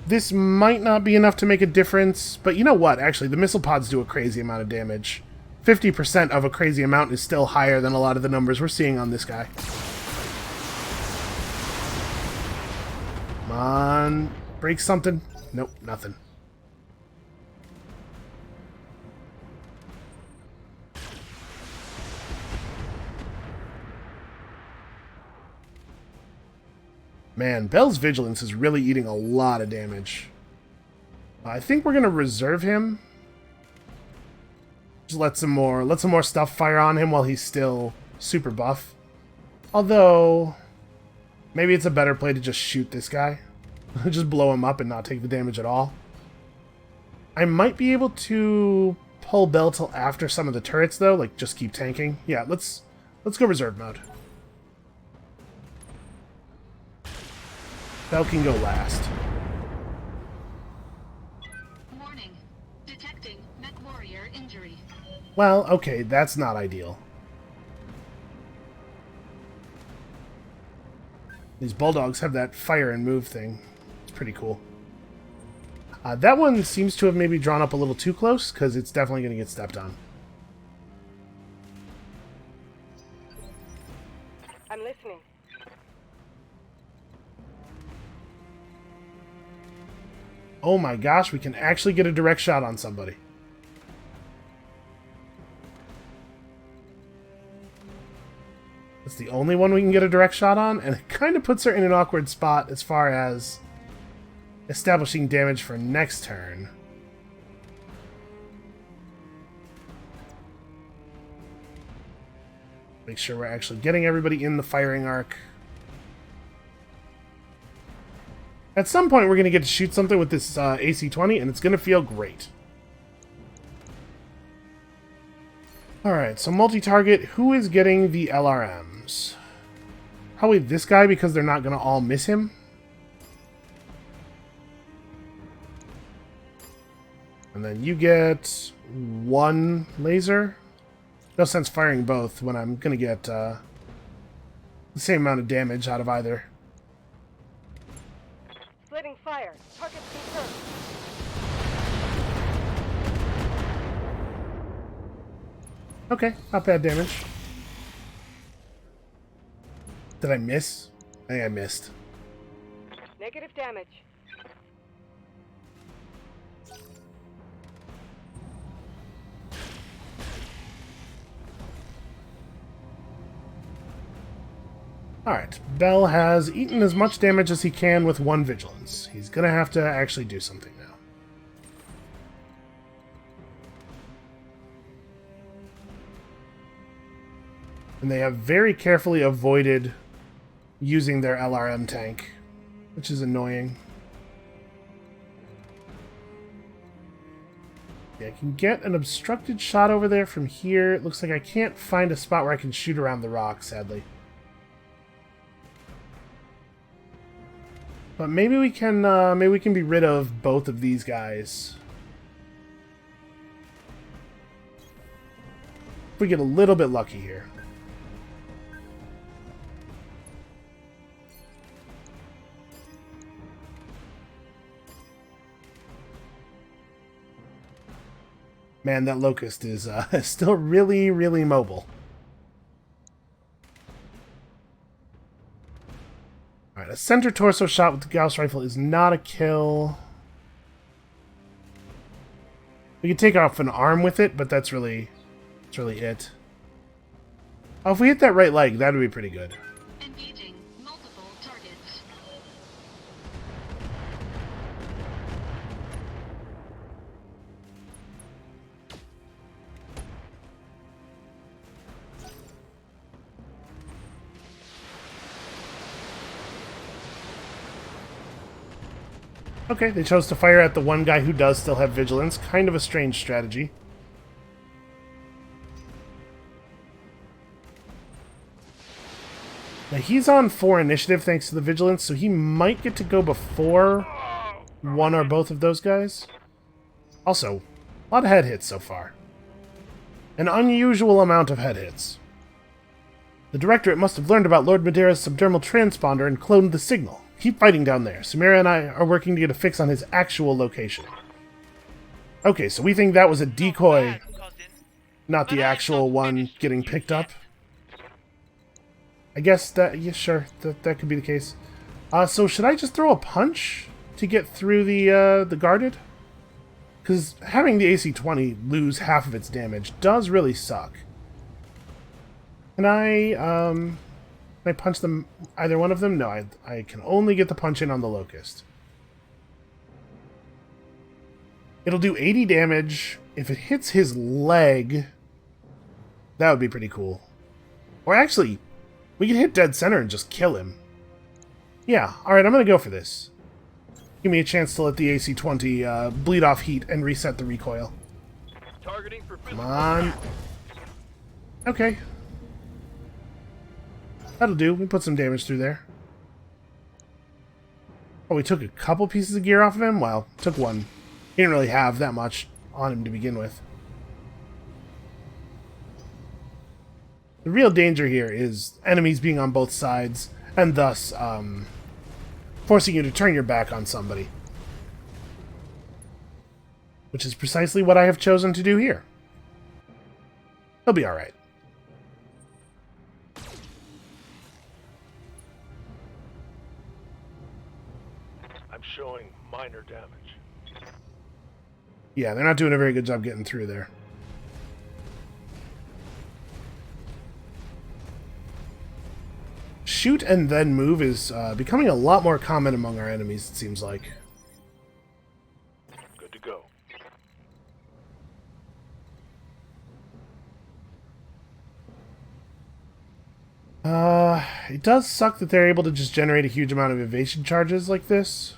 This might not be enough to make a difference, but you know what? Actually, the missile pods do a crazy amount of damage. 50% of a crazy amount is still higher than a lot of the numbers we're seeing on this guy. Come on. Break something. Nope, nothing. Man, Bell's Vigilance is really eating a lot of damage. I think we're going to reserve him. Just let some more stuff fire on him while he's still super buff. Although, maybe it's a better play to just shoot this guy. Just blow him up and not take the damage at all. I might be able to pull Bell till after some of the turrets, though. Like, just keep tanking. Yeah, let's go reserve mode. Bell can go last. Warning. Detecting mech warrior injury. Well, okay, that's not ideal. These bulldogs have that fire and move thing. It's pretty cool. That one seems to have maybe drawn up a little too close, because it's definitely going to get stepped on. I'm listening. Oh my gosh, we can actually get a direct shot on somebody. That's the only one we can get a direct shot on, and it kind of puts her in an awkward spot as far as establishing damage for next turn. Make sure we're actually getting everybody in the firing arc. At some point, we're going to get to shoot something with this AC-20, and it's going to feel great. Alright, so multi-target. Who is getting the LRMs? Probably this guy, because they're not going to all miss him. And then you get one laser. No sense firing both when I'm going to get the same amount of damage out of either. Splitting fire. Target confirmed. Okay, not bad damage. Did I miss? I think I missed. Negative damage. Alright, Bell has eaten as much damage as he can with one vigilance. He's gonna have to actually do something now. And they have very carefully avoided using their LRM tank, which is annoying. Yeah, I can get an obstructed shot over there from here. It looks like I can't find a spot where I can shoot around the rock, sadly. But maybe we can be rid of both of these guys. If we get a little bit lucky here. Man, that Locust is still really, really mobile. Alright, a center torso shot with the Gauss rifle is not a kill. We can take off an arm with it, but that's really it. Oh, if we hit that right leg, that would be pretty good. Engaging multiple targets. Okay, they chose to fire at the one guy who does still have vigilance. Kind of a strange strategy. Now he's on 4 initiative thanks to the vigilance, so he might get to go before one or both of those guys. Also, a lot of head hits so far. An unusual amount of head hits. The Directorate must have learned about Lord Madeira's subdermal transponder and cloned the signal. Keep fighting down there. Samira and I are working to get a fix on his actual location. Okay, so we think that was a decoy, not the actual one getting picked up. I guess that, yeah, sure, that could be the case. So should I just throw a punch to get through the guarded? Because having the AC-20 lose half of its damage does really suck. Can I punch them, either one of them? No, I can only get the punch in on the Locust. It'll do 80 damage. If it hits his leg, that would be pretty cool. Or actually, we can hit dead center and just kill him. Yeah, alright, I'm going to go for this. Give me a chance to let the AC-20 bleed off heat and reset the recoil. Targeting for Come physical on. attack. Okay. That'll do. We put some damage through there. Oh, we took a couple pieces of gear off of him? Well, took one. He didn't really have that much on him to begin with. The real danger here is enemies being on both sides, and thus, forcing you to turn your back on somebody. Which is precisely what I have chosen to do here. He'll be alright. I'm showing minor damage. Yeah, they're not doing a very good job getting through there. Shoot and then move is becoming a lot more common among our enemies, it seems like. Good to go. It does suck that they're able to just generate a huge amount of evasion charges like this.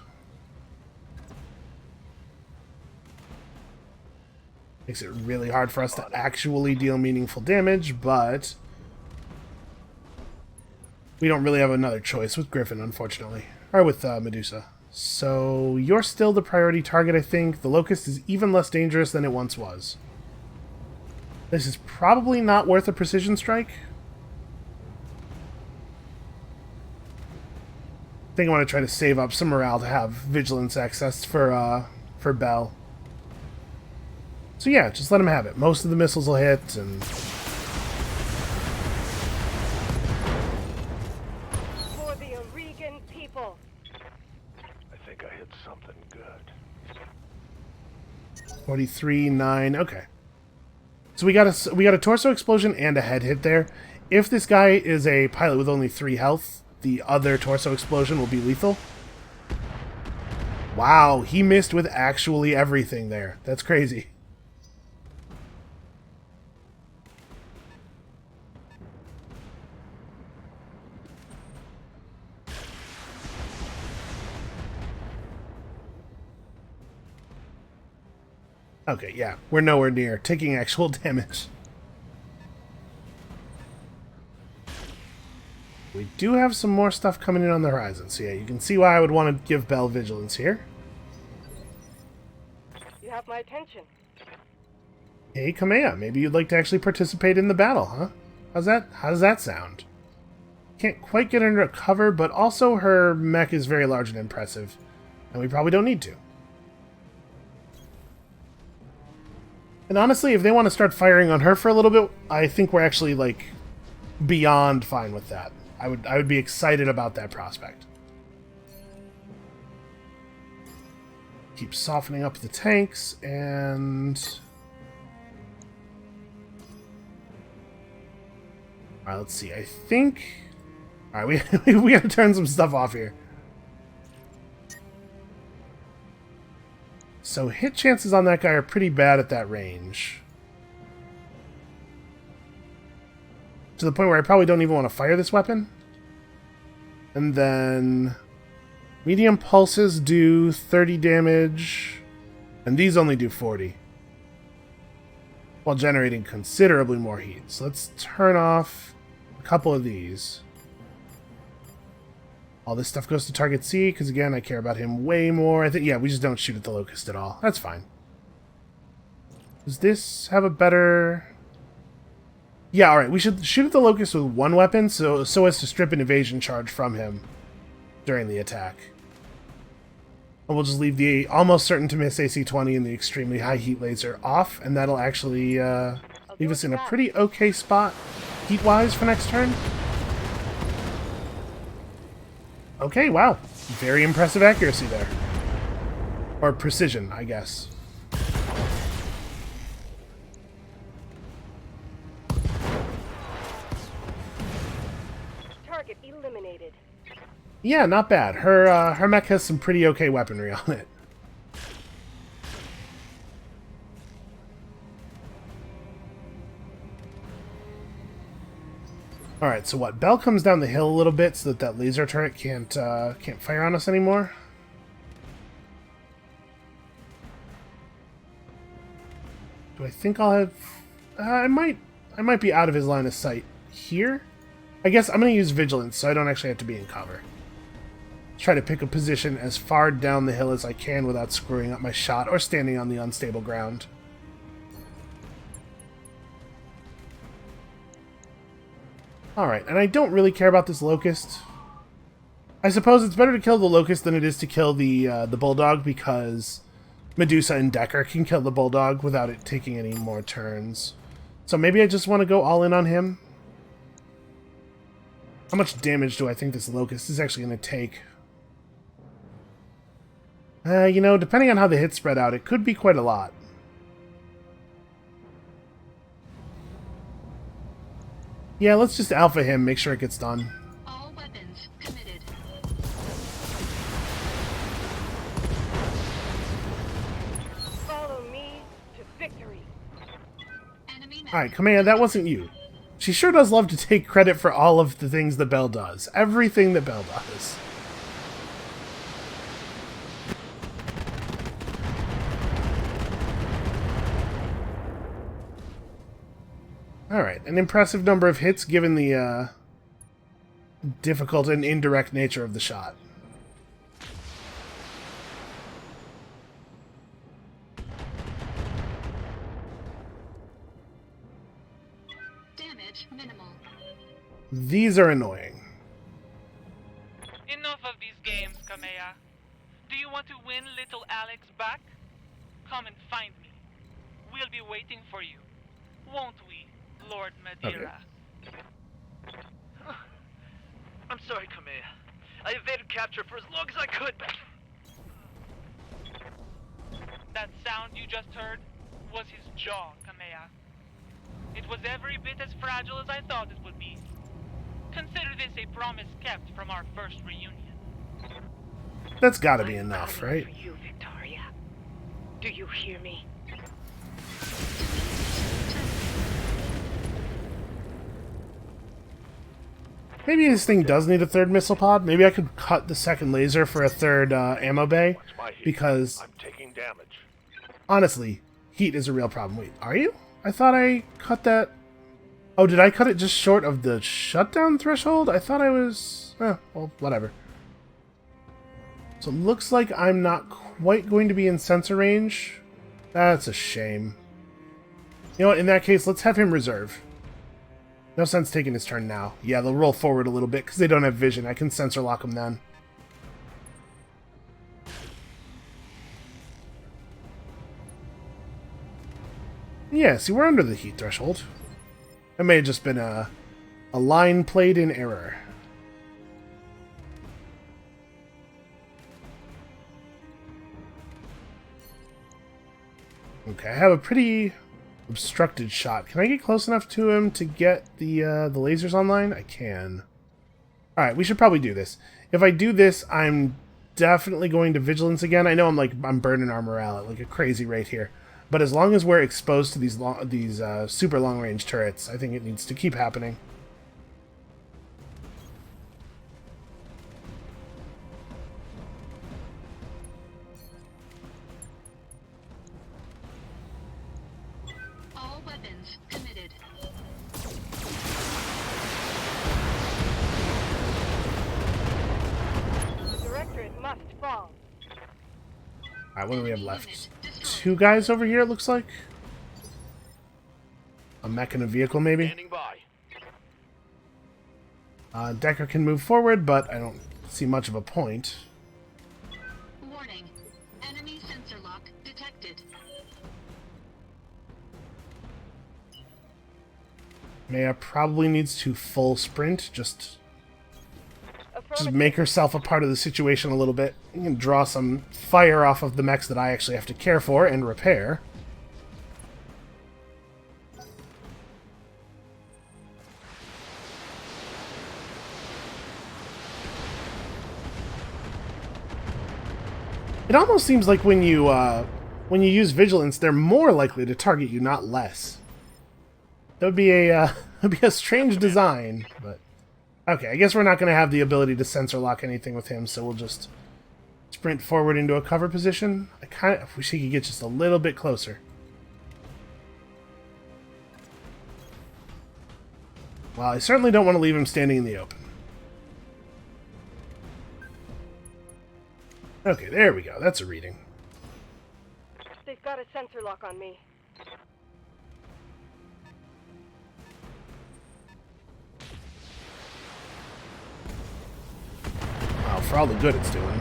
Makes it really hard for us to actually deal meaningful damage, but we don't really have another choice with Griffin, unfortunately. Or with Medusa. So you're still the priority target, I think. The Locust is even less dangerous than it once was. This is probably not worth a precision strike. I think I want to try to save up some morale to have vigilance access for Bell. So yeah, just let him have it. Most of the missiles will hit, and For the Oregon people. I think I hit something good. 43-9. Okay. So we got a torso explosion and a head hit there. If this guy is a pilot with only 3 health, the other torso explosion will be lethal. Wow, he missed with actually everything there. That's crazy. Okay, yeah, we're nowhere near taking actual damage. We do have some more stuff coming in on the horizon, so yeah, you can see why I would want to give Bell vigilance here. You have my attention. Hey, Kamea, maybe you'd like to actually participate in the battle, huh? How does that sound? Can't quite get under cover, but also her mech is very large and impressive, and we probably don't need to. And honestly, if they want to start firing on her for a little bit, I think we're actually, like, beyond fine with that. I would be excited about that prospect. Keep softening up the tanks, and alright, let's see. I think alright, we gotta turn some stuff off here. So hit chances on that guy are pretty bad at that range. To the point where I probably don't even want to fire this weapon. And then medium pulses do 30 damage, and these only do 40. While generating considerably more heat. So let's turn off a couple of these. All this stuff goes to target C, because again, I care about him way more. I think, yeah, we just don't shoot at the Locust at all. That's fine. Does this have a better... Yeah, alright, we should shoot at the Locust with one weapon, so as to strip an evasion charge from him during the attack. And we'll just leave the almost certain to miss AC-20 and the extremely high heat laser off, and that'll actually leave us in a pretty okay spot heat-wise for next turn. Okay, wow. Very impressive accuracy there. Or precision, I guess. Target eliminated. Yeah, not bad. Her mech has some pretty okay weaponry on it. Alright, so what? Bell comes down the hill a little bit so that laser turret can't fire on us anymore. Do I think I'll have... I might be out of his line of sight here. I guess I'm going to use Vigilance so I don't actually have to be in cover. Try to pick a position as far down the hill as I can without screwing up my shot or standing on the unstable ground. Alright, and I don't really care about this Locust. I suppose it's better to kill the Locust than it is to kill the Bulldog, because Medusa and Decker can kill the Bulldog without it taking any more turns. So maybe I just want to go all in on him. How much damage do I think this Locust is actually going to take? You know, depending on how the hits spread out, it could be quite a lot. Yeah, let's just alpha him, make sure it gets done. All weapons committed. Follow me to victory. Enemy Alright, Kamea, that wasn't you. She sure does love to take credit for all of the things that Belle does. Everything that Belle does. Alright, an impressive number of hits given the difficult and indirect nature of the shot. damage minimal. These are annoying. Enough of these games, Kamea. Do you want to win little Alex back? Come and find me. We'll be waiting for you. Won't we, Lord Madeira? Okay. I'm sorry, Kamea. I evaded capture for as long as I could, but... That sound you just heard was his jaw, Kamea. It was every bit as fragile as I thought it would be. Consider this a promise kept from our first reunion. That's gotta be enough, right? For you, Victoria. Do you hear me? Maybe this thing does need a third missile pod. Maybe I could cut the second laser for a third ammo bay. Watch my heat. Because, I'm taking damage. honestly, heat is a real problem. Wait, are you? I thought I cut that... Oh, did I cut it just short of the shutdown threshold? I thought I was... well, whatever. So it looks like I'm not quite going to be in sensor range. That's a shame. You know what, in that case, let's have him reserve. No sense taking his turn now. Yeah, they'll roll forward a little bit because they don't have vision. I can sensor lock them then. Yeah, see, we're under the heat threshold. That may have just been a line played in error. Okay, I have a pretty obstructed shot. Can I get close enough to him to get the lasers online? I can. Alright, we should probably do this. If I do this, I'm definitely going to Vigilance again. I know I'm burning our morale at like a crazy rate here. But as long as we're exposed to these super long-range turrets, I think it needs to keep happening. All weapons committed. The Directorate must fall. Alright, what do we have left? Two guys over here, it looks like. A mech and a vehicle, maybe? Standing by. Decker can move forward, but I don't see much of a point. Warning. Enemy sensor lock detected. Maya probably needs to full sprint, just Affirmative. make herself a part of the situation a little bit. You can draw some fire off of the mechs that I actually have to care for and repair. It almost seems like when you use Vigilance, they're more likely to target you, not less. That would be a strange design, but okay. I guess we're not going to have the ability to sensor lock anything with him, so we'll just sprint forward into a cover position. I kind of wish he could get just a little bit closer. Well, I certainly don't want to leave him standing in the open. Okay, there we go. That's a reading. They've got a sensor lock on me. Wow, for all the good it's doing.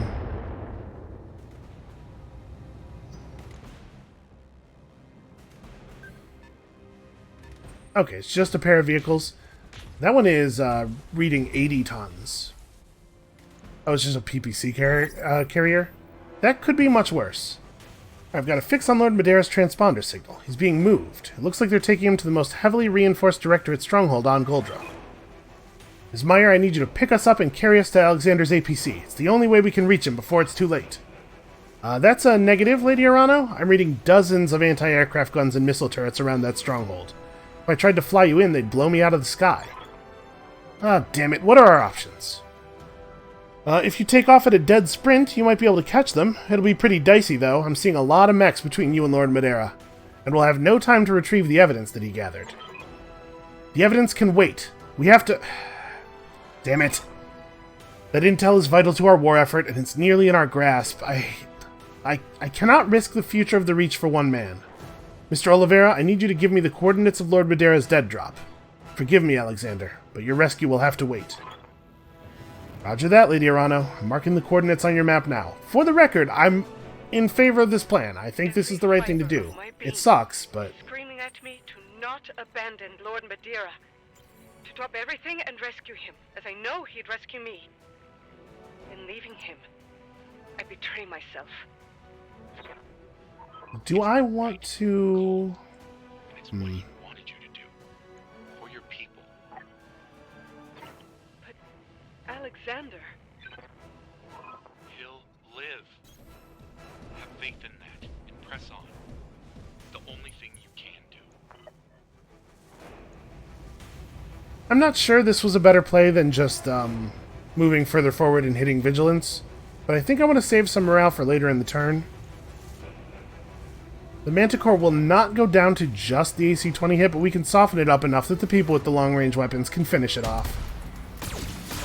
Okay, it's just a pair of vehicles. That one is reading 80 tons. Oh, it's just a PPC carrier? That could be much worse. I've got a fix on Lord Madera's transponder signal. He's being moved. It looks like they're taking him to the most heavily reinforced Directorate stronghold on Goldra. Ms. Meyer, I need you to pick us up and carry us to Alexander's APC. It's the only way we can reach him before it's too late. That's a negative, Lady Arano. I'm reading dozens of anti-aircraft guns and missile turrets around that stronghold. If I tried to fly you in, they'd blow me out of the sky. Ah, damn it. What are our options? If you take off at a dead sprint, you might be able to catch them. It'll be pretty dicey, though. I'm seeing a lot of mechs between you and Lord Madera, and we'll have no time to retrieve the evidence that he gathered. The evidence can wait. We have to... Damn it. That intel is vital to our war effort, and it's nearly in our grasp. I cannot risk the future of the Reach for one man. Mr. Oliveira, I need you to give me the coordinates of Lord Madera's dead drop. Forgive me, Alexander, but your rescue will have to wait. Roger that, Lady Arano. I'm marking the coordinates on your map now. For the record, I'm in favor of this plan. I think this is the right thing to do. It sucks, but... Screaming at me to not abandon Lord Madeira. To drop everything and rescue him, as I know he'd rescue me. In leaving him, I betray myself. Do I want to... It's what he wanted you to do. For your people. But Alexander... He'll live. Have faith in that, and press on. The only thing you can do. I'm not sure this was a better play than just moving further forward and hitting Vigilance, but I think I want to save some morale for later in the turn. The Manticore will not go down to just the AC-20 hit, but we can soften it up enough that the people with the long-range weapons can finish it off.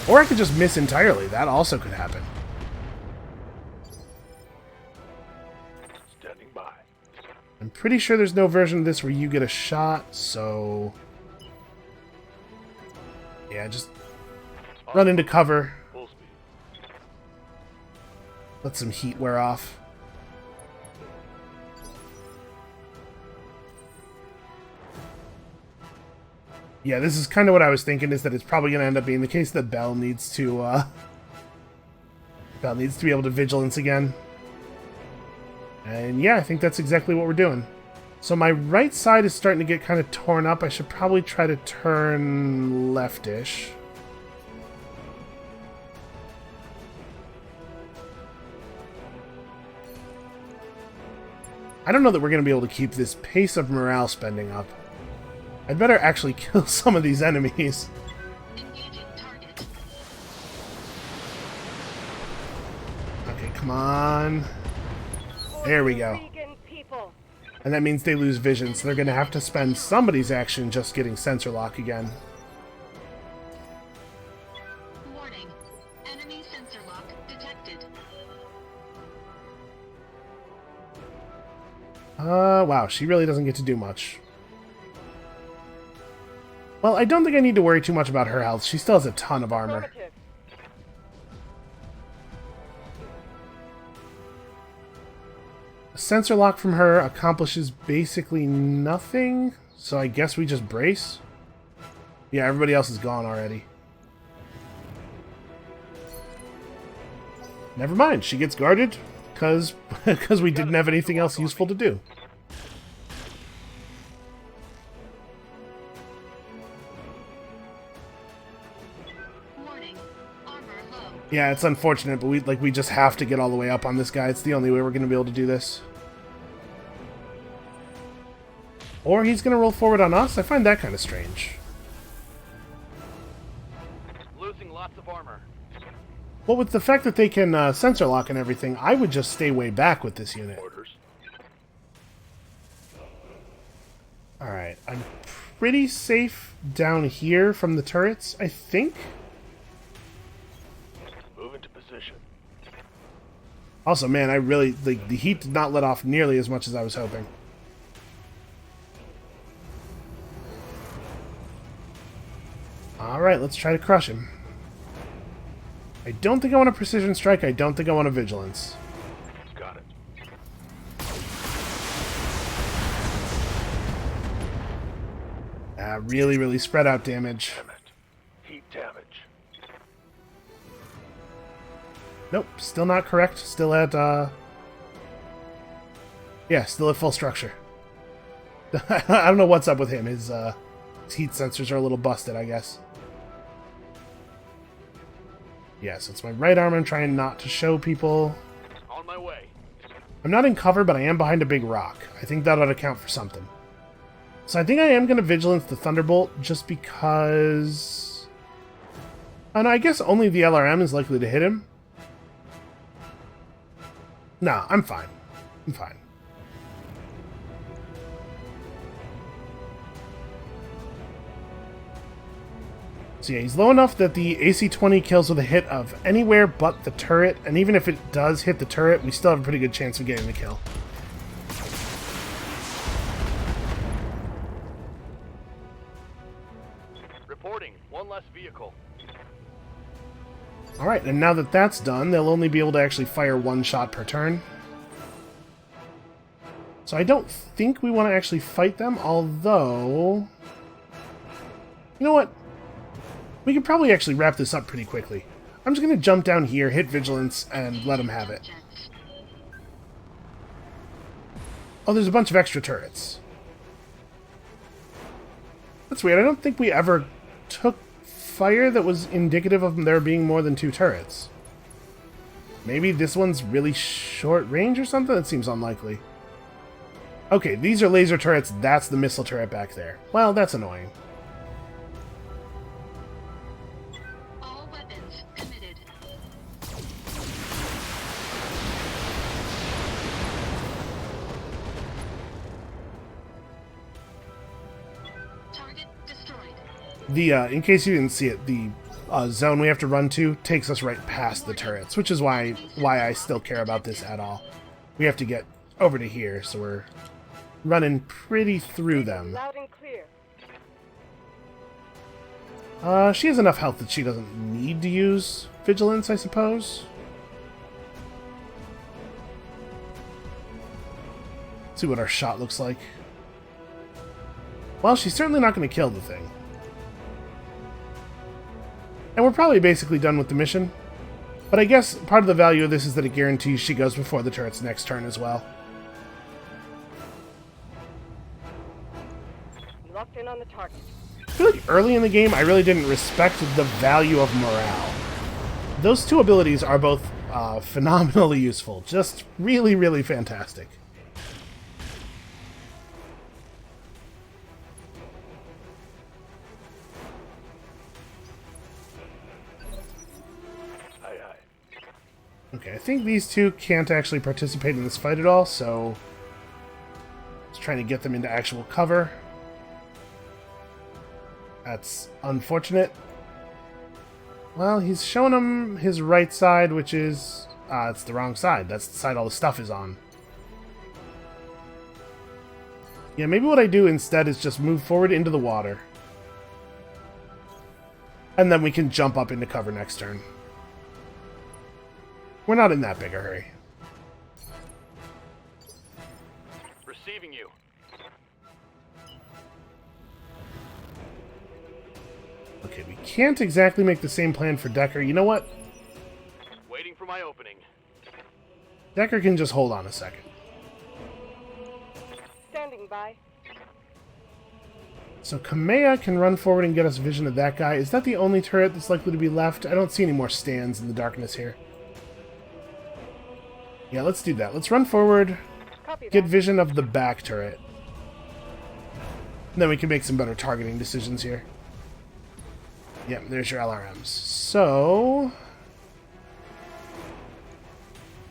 Or I could just miss entirely. That also could happen. Standing by. I'm pretty sure there's no version of this where you get a shot, so... Yeah, just run into cover. Full speed. Let some heat wear off. Yeah, this is kind of what I was thinking, is that it's probably going to end up being the case that Bell needs to be able to Vigilance again. And yeah, I think that's exactly what we're doing. So my right side is starting to get kind of torn up. I should probably try to turn leftish. I don't know that we're going to be able to keep this pace of morale spending up. I'd better actually kill some of these enemies. Engaging target. Okay, come on. There we go. Vegan people. And that means they lose vision, so they're going to have to spend somebody's action just getting sensor lock again. Warning. Enemy sensor lock detected. Wow, she really doesn't get to do much. Well, I don't think I need to worry too much about her health. She still has a ton of armor. Affirmative. A sensor lock from her accomplishes basically nothing, so I guess we just brace? Yeah, everybody else is gone already. Never mind, she gets guarded, because we didn't have anything else useful to do. Warning. Armor low. Yeah, it's unfortunate, but we just have to get all the way up on this guy. It's the only way we're going to be able to do this. Or he's going to roll forward on us? I find that kind of strange. Losing lots of armor. Well, with the fact that they can sensor lock and everything, I would just stay way back with this unit. Orders. Alright, I'm pretty safe down here from the turrets, I think. Move into position. Also, man, I really... the heat did not let off nearly as much as I was hoping. Alright, let's try to crush him. I don't think I want a precision strike. I don't think I want a vigilance. Got it. Really, really spread out damage. Damn it. Heat damage. Nope, still not correct. Still at, yeah, still at full structure. I don't know what's up with him. His heat sensors are a little busted, I guess. Yeah, so it's my right arm I'm trying not to show people. On my way. I'm not in cover, but I am behind a big rock. I think that ought to count for something. So I think I am going to Vigilance the Thunderbolt, just because... And I guess only the LRM is likely to hit him. Nah, I'm fine. I'm fine. So yeah, he's low enough that the AC-20 kills with a hit of anywhere but the turret, and even if it does hit the turret, we still have a pretty good chance of getting the kill. Reporting. One less vehicle. Alright, and now that that's done, they'll only be able to actually fire one shot per turn. So I don't think we want to actually fight them, although... You know what? We could probably actually wrap this up pretty quickly. I'm just going to jump down here, hit Vigilance, and let them have it. Oh, there's a bunch of extra turrets. That's weird. I don't think we ever took fire that was indicative of there being more than 2 turrets. Maybe this one's really short range or something? That seems unlikely. Okay, these are laser turrets. That's the missile turret back there. Well, that's annoying. All weapons committed. Target destroyed. The in case you didn't see it, the zone we have to run to takes us right past the turrets, which is why I still care about this at all. We have to get over to here, so we're running pretty through them. Loud and clear. She has enough health that she doesn't need to use Vigilance, I suppose. Let's see what our shot looks like. Well, she's certainly not going to kill the thing. And we're probably basically done with the mission. But I guess part of the value of this is that it guarantees she goes before the turret's next turn as well. Locked in on the target. I feel like early in the game, I really didn't respect the value of morale. Those 2 abilities are both phenomenally useful. Just really, really fantastic. Aye, aye. Okay, I think these 2 can't actually participate in this fight at all, so... Let's try to get them into actual cover. That's unfortunate. Well, he's showing him his right side, which is... it's the wrong side. That's the side all the stuff is on. Yeah, maybe what I do instead is just move forward into the water. And then we can jump up into cover next turn. We're not in that big a hurry. Receiving you. Okay, we can't exactly make the same plan for Decker. You know what? Waiting for my opening. Decker can just hold on a second. Standing by. So Kamea can run forward and get us vision of that guy. Is that the only turret that's likely to be left? I don't see any more stands in the darkness here. Yeah, let's do that. Let's run forward, Copy get that. vision of the back turret. And then we can make some better targeting decisions here. Yep, there's your LRMs. So...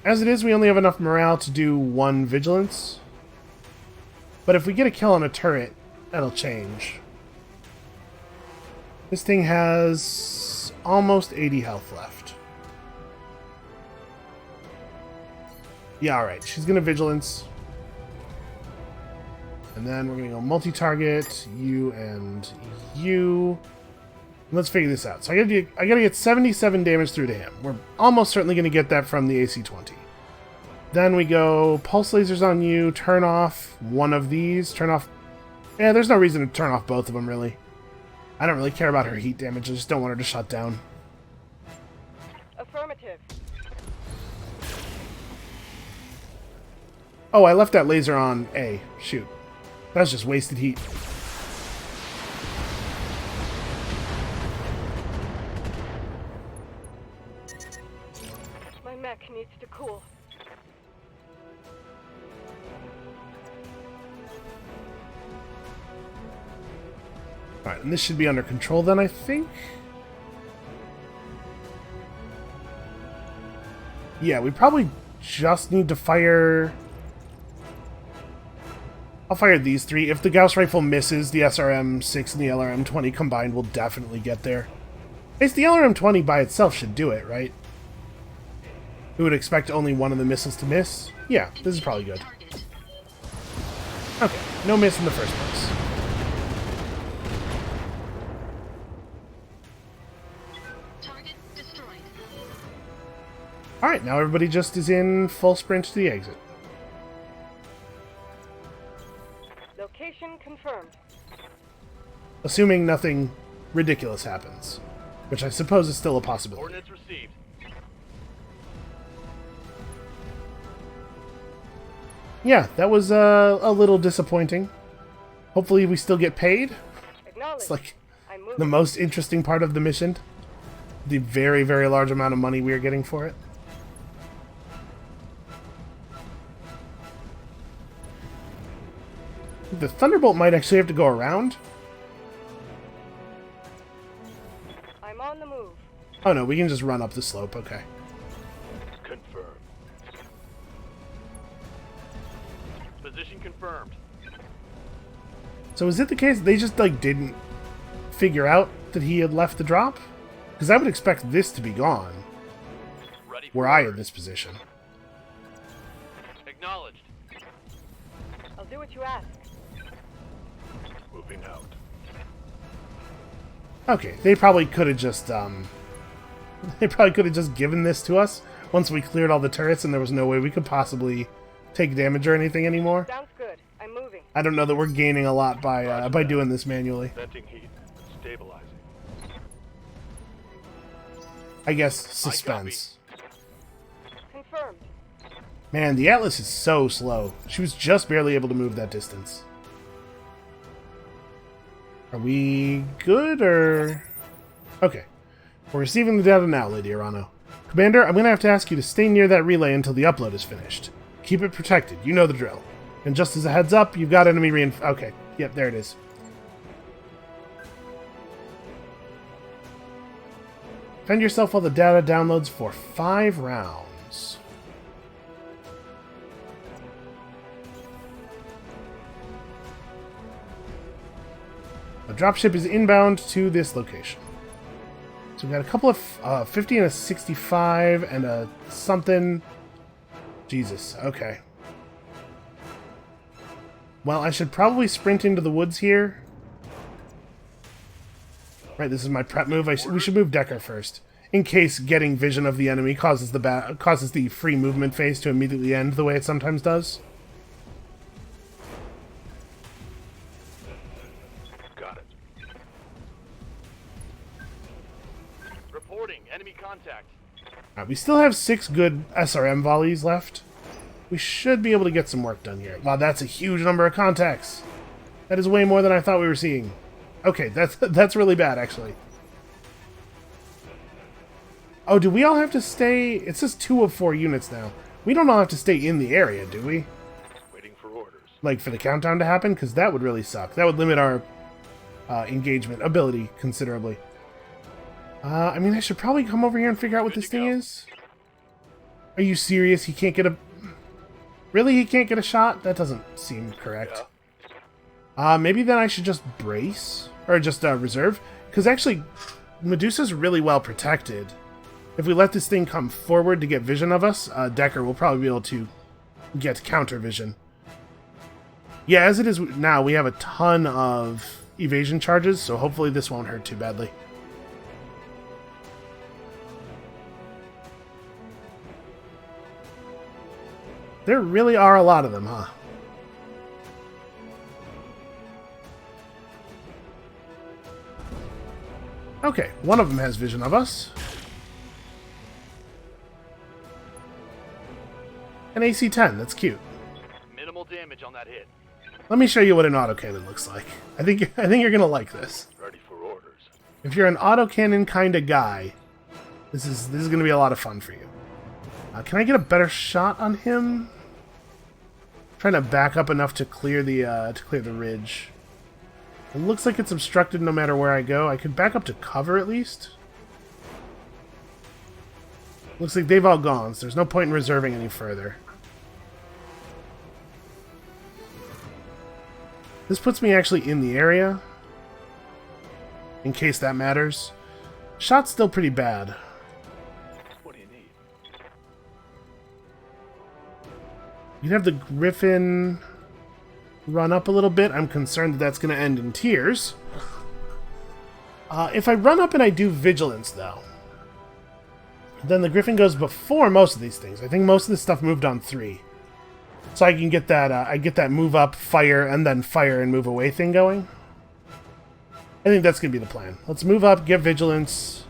As it is, we only have enough morale to do 1 vigilance. But if we get a kill on a turret, that'll change. This thing has almost 80 health left. Yeah, alright. She's going to vigilance. And then we're going to go multi-target, you and you. And let's figure this out. So I gotta get 77 damage through to him. We're almost certainly going to get that from the AC-20. Then we go pulse lasers on you, turn off one of these, turn off... Yeah, there's no reason to turn off both of them, really. I don't really care about her heat damage, I just don't want her to shut down. Affirmative. Oh, I left that laser on A. Shoot. That's just wasted heat. My mech needs to cool. Alright, and this should be under control then, I think? Yeah, we probably just need to fire... I'll fire these three. If the Gauss rifle misses, the SRM-6 and the LRM-20 combined will definitely get there. It's the LRM-20 by itself should do it, right? We would expect only one of the missiles to miss. Yeah, this is probably good. Target. Okay, no miss in the first place. Target destroyed. Alright, now everybody just is in full sprint to the exit. Location confirmed. Assuming nothing ridiculous happens. Which I suppose is still a possibility. Coordinates received. Yeah, that was a little disappointing. Hopefully we still get paid. Acknowledge. It's like I'm moving. the most interesting part of the mission. The very, very large amount of money we are getting for it. The Thunderbolt might actually have to go around. I'm on the move. Oh no, we can just run up the slope, okay. Confirmed. Position confirmed. So is it the case they just, like, didn't figure out that he had left the drop? Because I would expect this to be gone, Ready for were I in orders. this position. Acknowledged. I'll do what you ask. Moving out. Okay, they probably could have just, they probably could have just given this to us once we cleared all the turrets and there was no way we could possibly take damage or anything anymore. Sounds good. I'm moving. I don't know that we're gaining a lot by doing this manually. Venting heat. Stabilizing. I guess suspense. Confirmed. Man, the Atlas is so slow. She was just barely able to move that distance. Are we good, or... Okay. We're receiving the data now, Lady Arano. Commander, I'm going to have to ask you to stay near that relay until the upload is finished. Keep it protected. You know the drill. And just as a heads up, you've got enemy Okay. Yep, there it is. Defend yourself while the data downloads for 5 rounds. A dropship is inbound to this location. So we got a couple of 50 and a 65 and a something. Jesus, okay. Well, I should probably sprint into the woods here. Right, this is my prep move. We should move Decker first, in case getting vision of the enemy causes the free movement phase to immediately end the way it sometimes does. Got it. Reporting. Enemy contact. We still have 6 good SRM volleys left. We should be able to get some work done here. Wow, that's a huge number of contacts. That is way more than I thought we were seeing. Okay, that's really bad, actually. Oh, do we all have to stay... It says 2 of 4 units now. We don't all have to stay in the area, do we? Waiting for orders. Like, for the countdown to happen? Because that would really suck. That would limit our engagement ability considerably. I mean, I should probably come over here and figure out what this thing is. Are you serious? He can't get a... Really? He can't get a shot? That doesn't seem correct. Maybe then I should just brace? Or just reserve? Because actually, Medusa's really well protected. If we let this thing come forward to get vision of us, Decker will probably be able to get counter vision. Yeah, as it is now, we have a ton of evasion charges, so hopefully this won't hurt too badly. There really are a lot of them, huh? Okay, one of them has vision of us. An AC-10, that's cute. Minimal damage on that hit. Let me show you what an autocannon looks like. I think you're gonna like this. Ready for orders. If you're an autocannon kind of guy, this is gonna be a lot of fun for you. Can I get a better shot on him? I'm trying to back up enough to clear the ridge. It looks like it's obstructed no matter where I go. I could back up to cover at least. Looks like they've all gone, so there's no point in reserving any further. This puts me actually in the area, in case that matters. Shot's still pretty bad. What do you need? You'd have the Griffin run up a little bit. I'm concerned that that's going to end in tears. If I run up and I do Vigilance, though, then the Griffin goes before most of these things. I think most of this stuff moved on 3. So I can get that, I get that move up, fire, and then fire and move away thing going. I think that's going to be the plan. Let's move up, get Vigilance,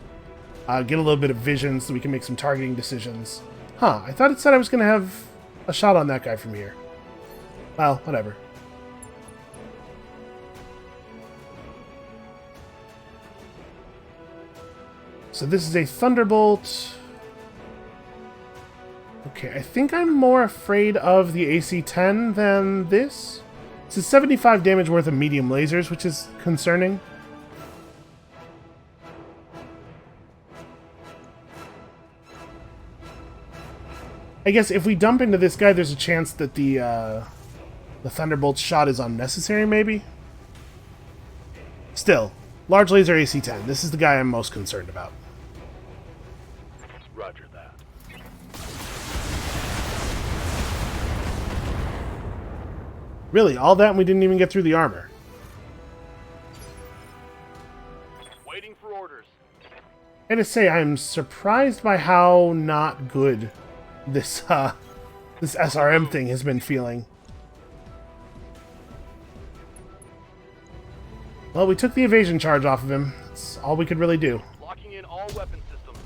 get a little bit of vision so we can make some targeting decisions. Huh, I thought it said I was going to have a shot on that guy from here. Well, whatever. So this is a Thunderbolt. Okay, I think I'm more afraid of the AC-10 than this. This is 75 damage worth of medium lasers, which is concerning. I guess if we dump into this guy, there's a chance that the Thunderbolt shot is unnecessary, maybe? Still, large laser AC-10. This is the guy I'm most concerned about. Roger that. Really, all that and we didn't even get through the armor. Waiting for orders. I gotta say, I'm surprised by how not good this this SRM thing has been feeling. Well, we took the evasion charge off of him. That's all we could really do. Locking in all weapon systems.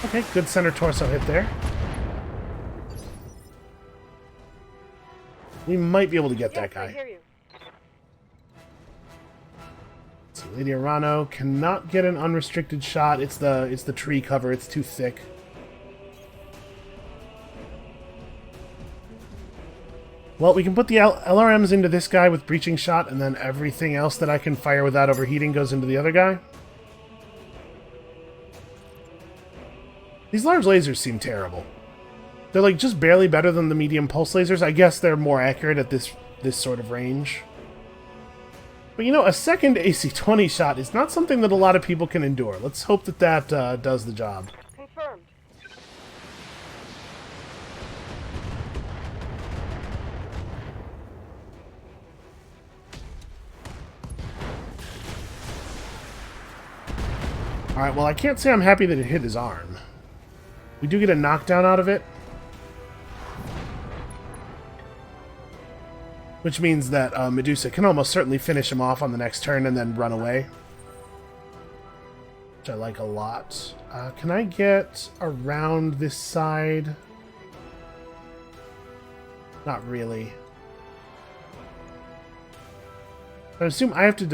Okay, good center torso hit there. We might be able to get that guy. I hear you. So Lady Arano cannot get an unrestricted shot. It's the tree cover. It's too thick. Well, we can put the LRMs into this guy with breaching shot, and then everything else that I can fire without overheating goes into the other guy. These large lasers seem terrible. They're like just barely better than the medium pulse lasers. I guess they're more accurate at this sort of range. But you know, a second AC-20 shot is not something that a lot of people can endure. Let's hope that that does the job. Confirmed. Alright, well, I can't say I'm happy that it hit his arm. We do get a knockdown out of it. Which means that Medusa can almost certainly finish him off on the next turn and then run away. Which I like a lot. Can I get around this side? Not really. I assume I have to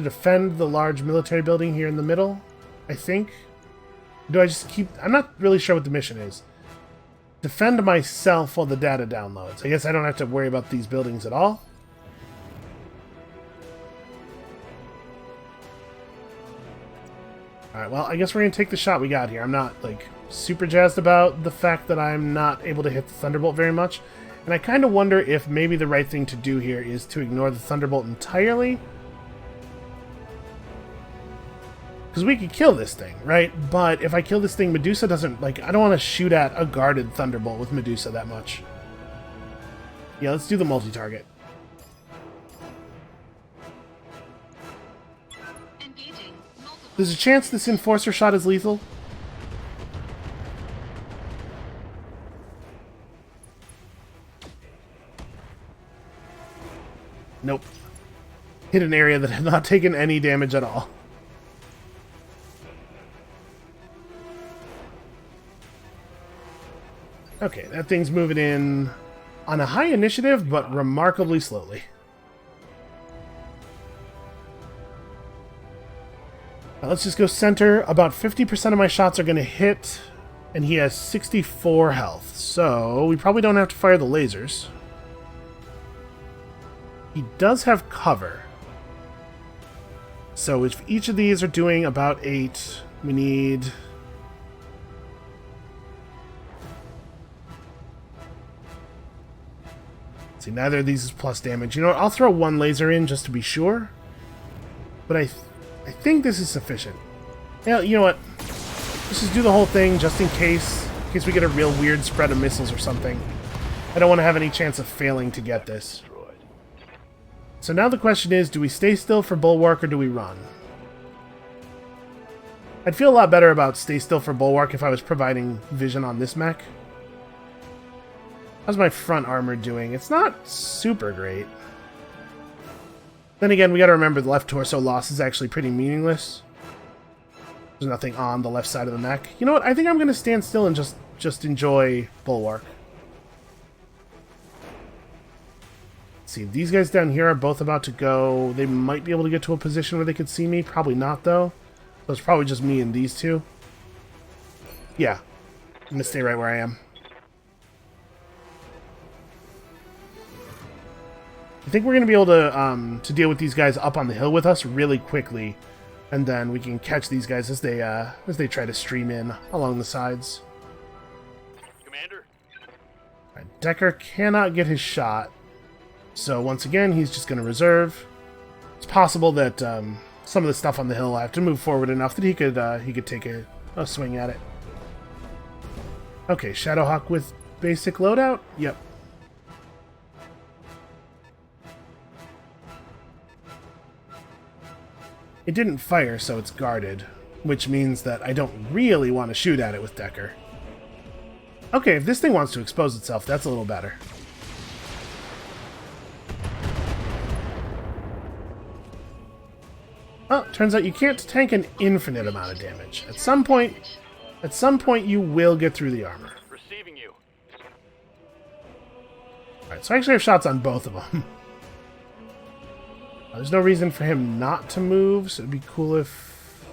defend the large military building here in the middle, I think. Do I just keep... I'm not really sure what the mission is. Defend myself while the data downloads. I guess I don't have to worry about these buildings at all. Alright, well, I guess we're going to take the shot we got here. I'm not, like, super jazzed about the fact that I'm not able to hit the Thunderbolt very much. And I kind of wonder if maybe the right thing to do here is to ignore the Thunderbolt entirely. Because we could kill this thing, right? But if I kill this thing, Medusa doesn't... Like, I don't want to shoot at a guarded Thunderbolt with Medusa that much. Yeah, let's do the multi-target. Engaging multiple. There's a chance this Enforcer shot is lethal. Nope. Hit an area that had not taken any damage at all. Okay, that thing's moving in on a high initiative, but remarkably slowly. Now let's just go center. About 50% of my shots are going to hit, and he has 64 health. So we probably don't have to fire the lasers. He does have cover. So if each of these are doing about 8, we need... See, neither of these is plus damage. You know what? I'll throw one laser in just to be sure. But I think this is sufficient. Yeah, you know what? Let's just do the whole thing just in case we get a real weird spread of missiles or something. I don't want to have any chance of failing to get this. So now the question is, do we stay still for Bulwark or do we run? I'd feel a lot better about stay still for Bulwark if I was providing vision on this mech. How's my front armor doing? It's not super great. Then again, we gotta remember the left torso loss is actually pretty meaningless. There's nothing on the left side of the mech. You know what? I think I'm gonna stand still and just enjoy Bulwark. Let's see, these guys down here are both about to go. They might be able to get to a position where they could see me. Probably not, though. So it's probably just me and these two. Yeah. I'm gonna stay right where I am. I think we're going to be able to deal with these guys up on the hill with us really quickly, and then we can catch these guys as they try to stream in along the sides. Commander? Right, Decker cannot get his shot, so once again he's just going to reserve. It's possible that some of the stuff on the hill will have to move forward enough that he could take a swing at it. Okay, Shadowhawk with basic loadout? Yep. It didn't fire, so it's guarded, which means that I don't really want to shoot at it with Decker. Okay, if this thing wants to expose itself, that's a little better. Well, turns out you can't tank an infinite amount of damage. At some point you will get through the armor. Receiving you. Alright, so I actually have shots on both of them. There's no reason for him not to move, so it'd be cool if...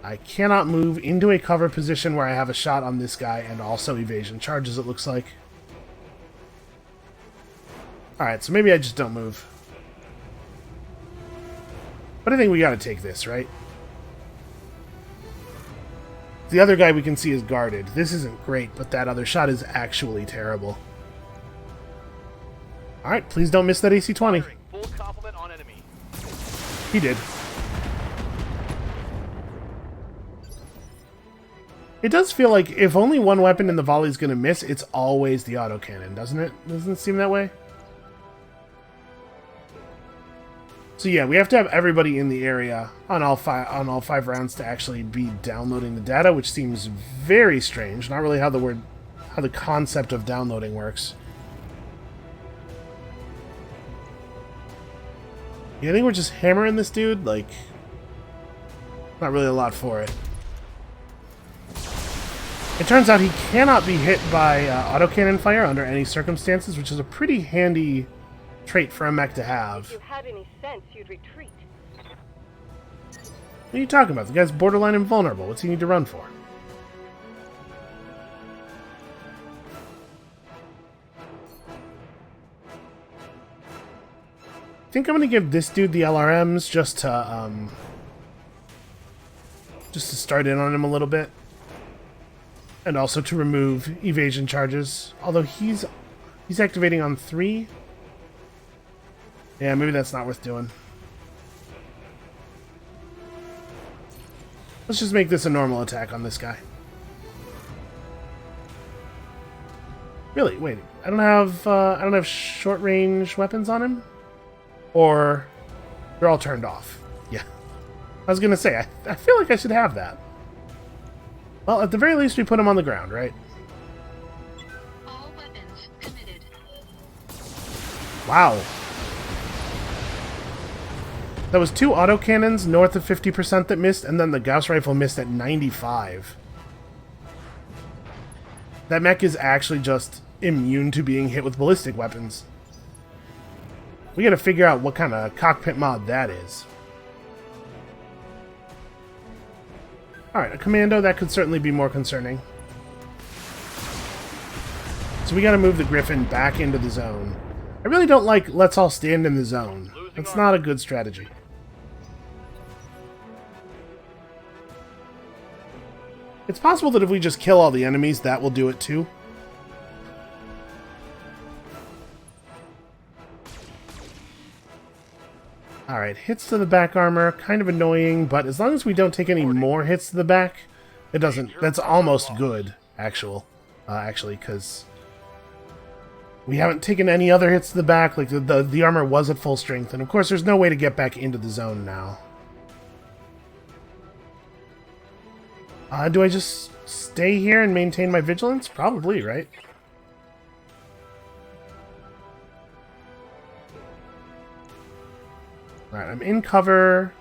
I cannot move into a cover position where I have a shot on this guy and also evasion charges, it looks like. Alright, so maybe I just don't move. But I think we gotta take this, right? The other guy we can see is guarded. This isn't great, but that other shot is actually terrible. Alright, please don't miss that AC-20. Full complement on enemy. He did. It does feel like if only one weapon in the volley is going to miss, it's always the autocannon, doesn't it? Doesn't it seem that way? So yeah, we have to have everybody in the area on all five rounds to actually be downloading the data, which seems very strange. Not really how the concept of downloading works. Yeah, I think we're just hammering this dude, like, not really a lot for it. It turns out he cannot be hit by autocannon fire under any circumstances, which is a pretty handy trait for a mech to have. If you had any sense, you'd retreat. What are you talking about? The guy's borderline invulnerable. What's he need to run for? I think I'm going to give this dude the LRMs just to start in on him a little bit. And also to remove evasion charges. Although he's activating on 3. Yeah, maybe that's not worth doing. Let's just make this a normal attack on this guy. Really? Wait, I don't have short range weapons on him, or they're all turned off. Yeah, I was gonna say I feel like I should have that. Well, at the very least, we put him on the ground, right? All weapons committed. Wow. That was 2 autocannons north of 50% that missed, and then the Gauss rifle missed at 95. That mech is actually just immune to being hit with ballistic weapons. We gotta figure out what kind of cockpit mod that is. Alright, a commando, that could certainly be more concerning. So we gotta move the Griffin back into the zone. I really don't like let's all stand in the zone. That's not a good strategy. It's possible that if we just kill all the enemies, that will do it too. Alright, hits to the back armor, kind of annoying, but as long as we don't take any more hits to the back, it doesn't... That's almost good, actually, because we haven't taken any other hits to the back. Like, the armor was at full strength, and of course there's no way to get back into the zone now. Do I just stay here and maintain my vigilance? Probably, right? Alright, I'm in cover.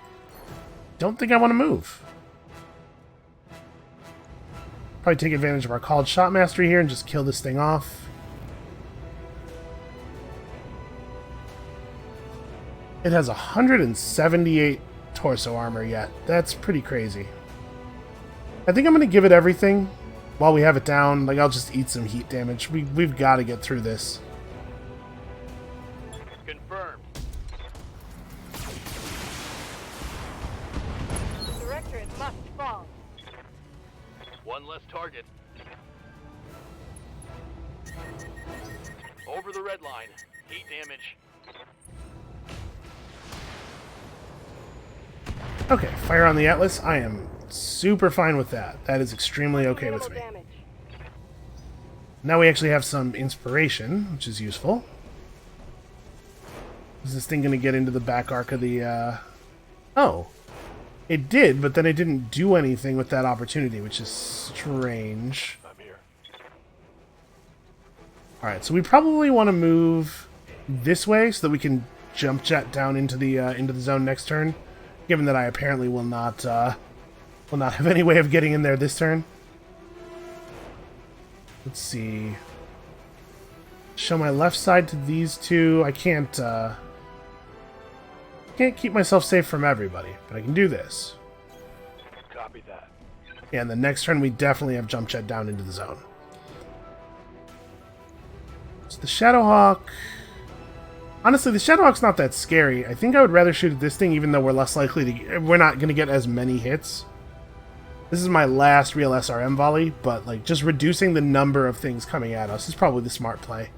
Don't think I want to move. Probably take advantage of our called shot mastery here and just kill this thing off. It has 178 torso armor yet. That's pretty crazy. I think I'm going to give it everything while we have it down. Like, I'll just eat some heat damage. We've got to get through this. Confirmed. The Directorate must fall. One less target. Over the red line. Heat damage. Okay, fire on the Atlas. I am super fine with that. That is extremely okay with me. Damage. Now we actually have some inspiration, which is useful. Is this thing going to get into the back arc of the... Oh. It did, but then it didn't do anything with that opportunity, which is strange. I'm here. Alright, so we probably want to move this way so that we can jump jet down into the zone next turn, given that I apparently will not have any way of getting in there this turn. Let's see. Show my left side to these two. I can't keep myself safe from everybody, but I can do this. Copy that. Yeah, and the next turn we definitely have jump jet down into the zone. So the Shadowhawk... Honestly, the Shadowhawk's not that scary. I think I would rather shoot at this thing, even though we're less likely to... We're not going to get as many hits. This is my last real SRM volley, but like just reducing the number of things coming at us is probably the smart play.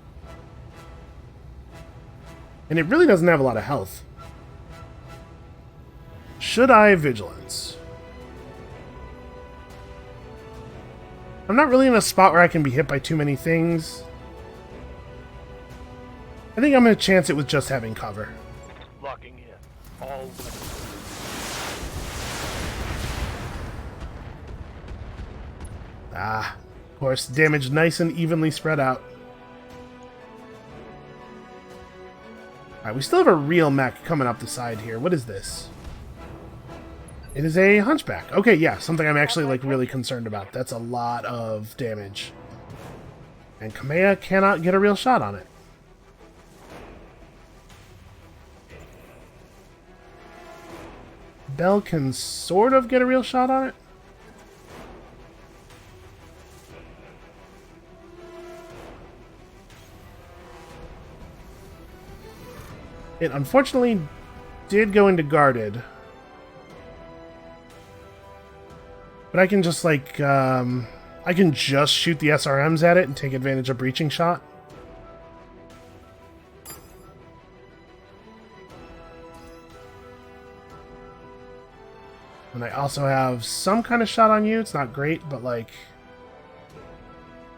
And it really doesn't have a lot of health. Should I Vigilance? I'm not really in a spot where I can be hit by too many things. I think I'm going to chance it with just having cover. Locking in. All Ah, of course, damage nice and evenly spread out. Alright, we still have a real mech coming up the side here. What is this? It is a Hunchback. Okay, yeah, something I'm actually like really concerned about. That's a lot of damage. And Kamea cannot get a real shot on it. Bell can sort of get a real shot on it. It unfortunately did go into guarded. But I can just like, I can just shoot the SRMs at it and take advantage of breaching shot. And I also have some kind of shot on you. It's not great, but like...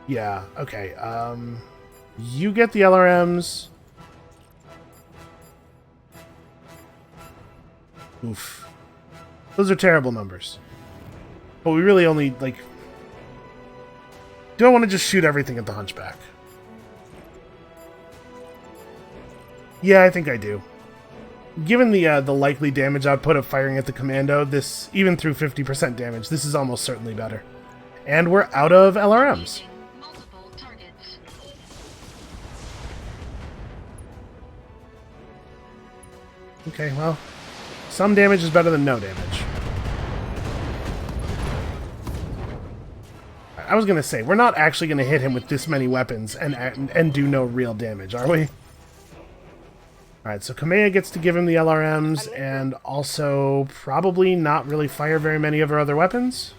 Yeah, okay. You get the LRMs. Oof. Those are terrible numbers. But we really only, like... Do I want to just shoot everything at the Hunchback? Yeah, I think I do. Given the likely damage output of firing at the Commando, this, even through 50% damage, this is almost certainly better. And we're out of LRMs. Multiple targets. Okay, well, some damage is better than no damage. I was going to say, we're not actually going to hit him with this many weapons and do no real damage, are we? Alright, so Kamea gets to give him the LRMs and also probably not really fire very many of her other weapons.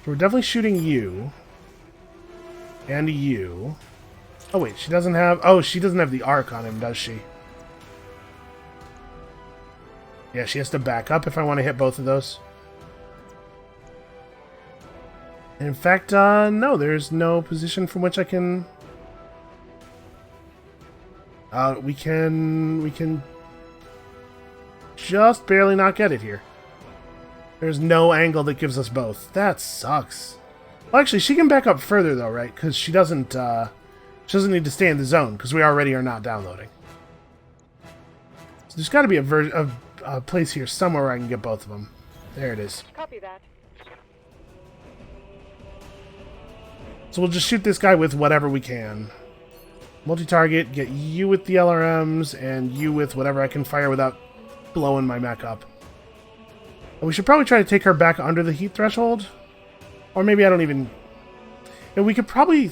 So we're definitely shooting you. And you. Oh wait, she doesn't have... Oh, she doesn't have the arc on him, does she? Yeah, she has to back up if I want to hit both of those. In fact, no, there's no position from which I can... we can just barely not get it here. There's no angle that gives us both. That sucks. Well, actually, she can back up further though, right? Because she doesn't need to stay in the zone because we already are not downloading. So there's got to be a place here somewhere where I can get both of them. There it is. Copy that. So we'll just shoot this guy with whatever we can. Multi-target, get you with the LRMs, and you with whatever I can fire without blowing my mech up. And we should probably try to take her back under the heat threshold. Or maybe I don't even... And we could probably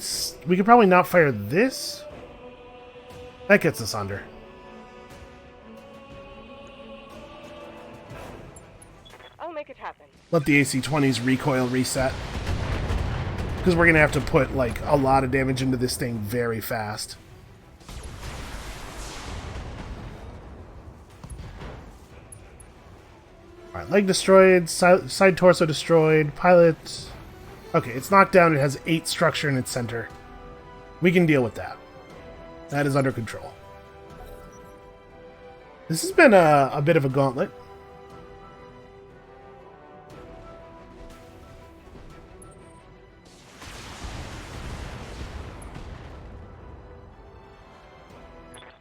not fire this. That gets us under. I'll make it happen. Let the AC-20's recoil reset. Because we're going to have to put, like, a lot of damage into this thing very fast. Alright, leg destroyed, side torso destroyed, pilot... Okay, it's knocked down, it has 8 structure in its center. We can deal with that. That is under control. This has been a bit of a gauntlet.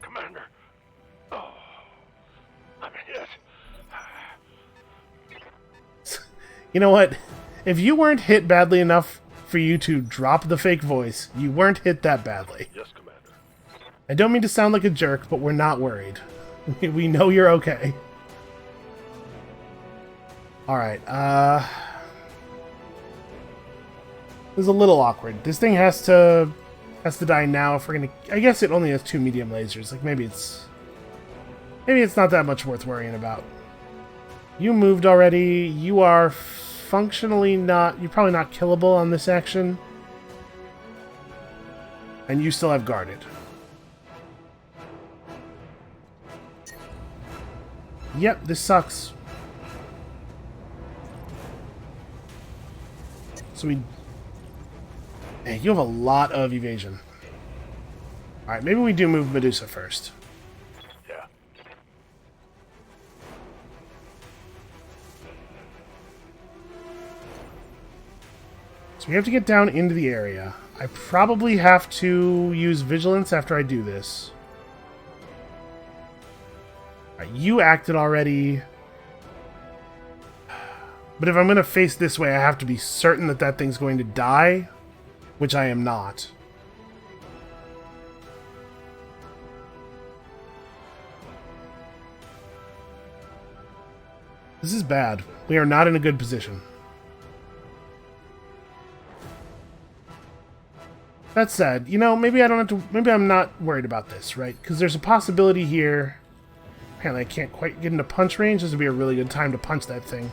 Commander. Oh, I'm hit. You know what? If you weren't hit badly enough for you to drop the fake voice, you weren't hit that badly. Yes, Commander. I don't mean to sound like a jerk, but we're not worried. We know you're okay. Alright, this is a little awkward. This thing has to die now if we're gonna... I guess it only has 2 medium lasers. Like, maybe it's not that much worth worrying about. You moved already. You are functionally not... You're probably not killable on this action. And you still have guarded. Yep, this sucks. So we... Man, you have a lot of evasion. Alright, maybe we do move Medusa first. Yeah. So we have to get down into the area. I probably have to use Vigilance after I do this. Alright, you acted already. But if I'm going to face this way, I have to be certain that that thing's going to die, which I am not. This is bad. We are not in a good position. That said, you know, maybe I don't have to... Maybe I'm not worried about this, right? Because there's a possibility here... Apparently I can't quite get into punch range. This would be a really good time to punch that thing.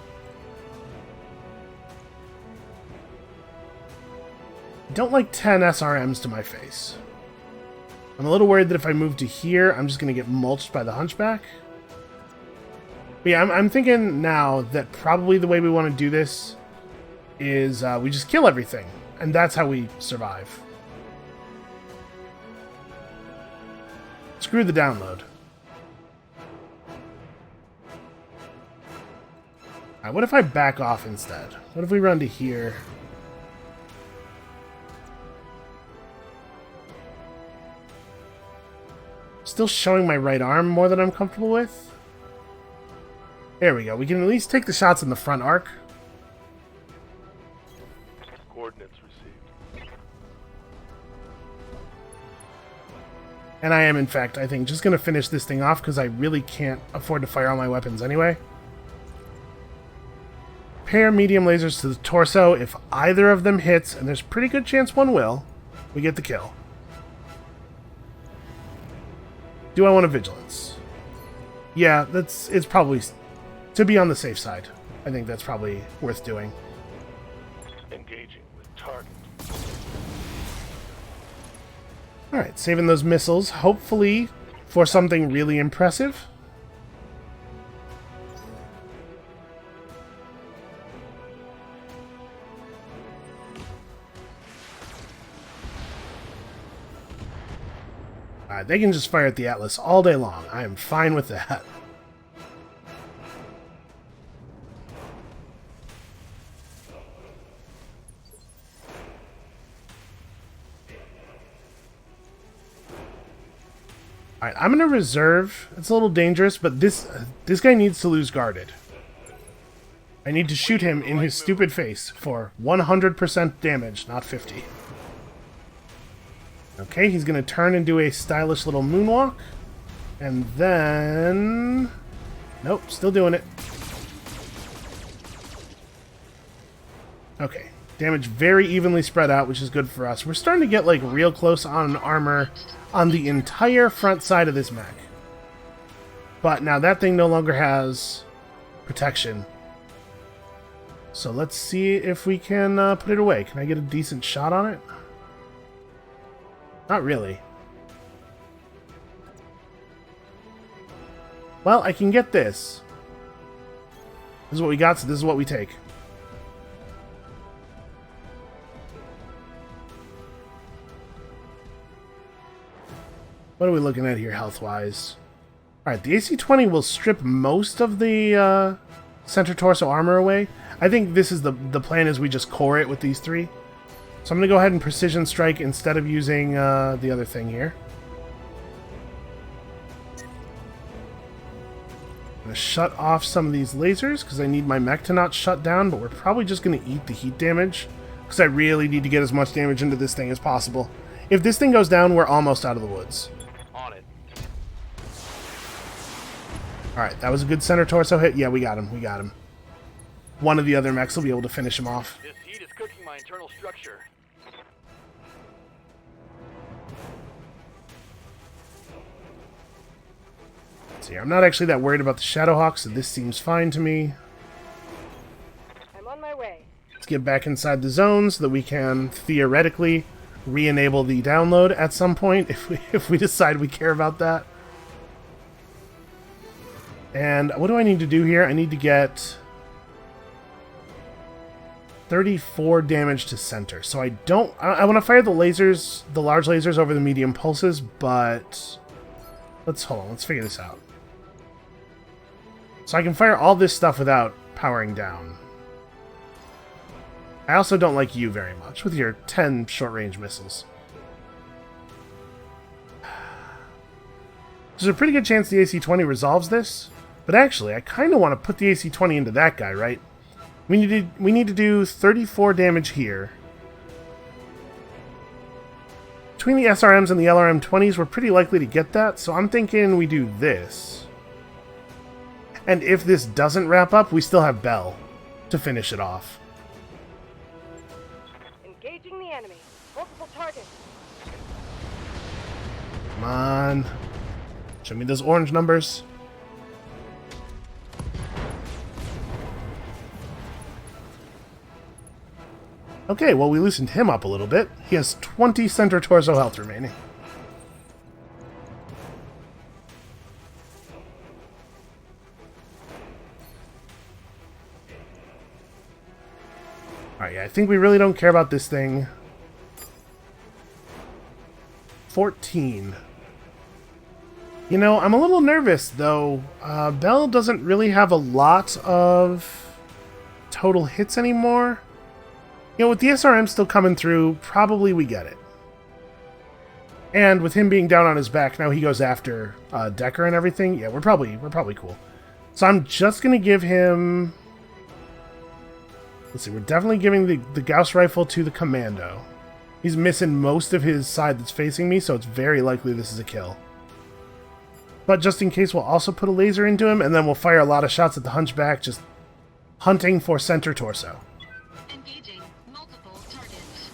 I don't like 10 SRMs to my face. I'm a little worried that if I move to here, I'm just going to get mulched by the Hunchback. But yeah, I'm thinking now that probably the way we want to do this is we just kill everything, and that's how we survive. Screw the download. Alright, what if I back off instead? What if we run to here? Still showing my right arm more than I'm comfortable with. There we go. We can at least take the shots in the front arc. Coordinates received. And I am, in fact, I think, just going to finish this thing off because I really can't afford to fire all my weapons anyway. Pair medium lasers to the torso. If either of them hits, and there's a pretty good chance one will, we get the kill. Do I want a vigilance? Yeah, it's probably to be on the safe side. I think that's probably worth doing. Engaging with target. Alright, saving those missiles, hopefully for something really impressive. They can just fire at the Atlas all day long. I am fine with that. Alright, I'm going to reserve. It's a little dangerous, but this guy needs to lose guarded. I need to shoot him in his stupid face for 100% damage, not 50. Okay, he's going to turn and do a stylish little moonwalk. And then... Nope, still doing it. Okay, damage very evenly spread out, which is good for us. We're starting to get, like, real close on armor on the entire front side of this mech. But now that thing no longer has protection. So let's see if we can put it away. Can I get a decent shot on it? Not really. Well, I can get this. This is what we got, so this is what we take. What are we looking at here, health-wise? Alright, the AC-20 will strip most of the center torso armor away. I think this is the plan is we just core it with these three. So I'm going to go ahead and precision strike instead of using the other thing here. I'm going to shut off some of these lasers because I need my mech to not shut down, but we're probably just going to eat the heat damage because I really need to get as much damage into this thing as possible. If this thing goes down, we're almost out of the woods. On it. Alright, that was a good center torso hit. Yeah, we got him. We got him. One of the other mechs will be able to finish him off. This heat is cooking my internal structure. See, I'm not actually that worried about the Shadowhawk, so this seems fine to me. I'm on my way. Let's get back inside the zone so that we can theoretically re-enable the download at some point if we decide we care about that. And what do I need to do here? I need to get 34 damage to center. So I want to fire the lasers, the large lasers over the medium pulses, but hold on, let's figure this out. So I can fire all this stuff without powering down. I also don't like you very much with your 10 short-range missiles. There's a pretty good chance the AC-20 resolves this, but actually, I kind of want to put the AC-20 into that guy, right? We need to do 34 damage here. Between the SRMs and the LRM-20s, we're pretty likely to get that, so I'm thinking we do this. And if this doesn't wrap up, we still have Bell to finish it off. Engaging the enemy. Multiple targets. Come on. Show me those orange numbers. Okay, well, we loosened him up a little bit. He has 20 center torso health remaining. Alright, yeah, I think we really don't care about this thing. 14. You know, I'm a little nervous, though. Bell doesn't really have a lot of total hits anymore. You know, with the SRM still coming through, probably we get it. And with him being down on his back, now he goes after Decker and everything. Yeah, we're probably cool. So I'm just going to give him... Let's see, we're definitely giving the Gauss rifle to the Commando. He's missing most of his side that's facing me, so it's very likely this is a kill. But just in case, we'll also put a laser into him, and then we'll fire a lot of shots at the Hunchback, just hunting for center torso. Engaging multiple targets.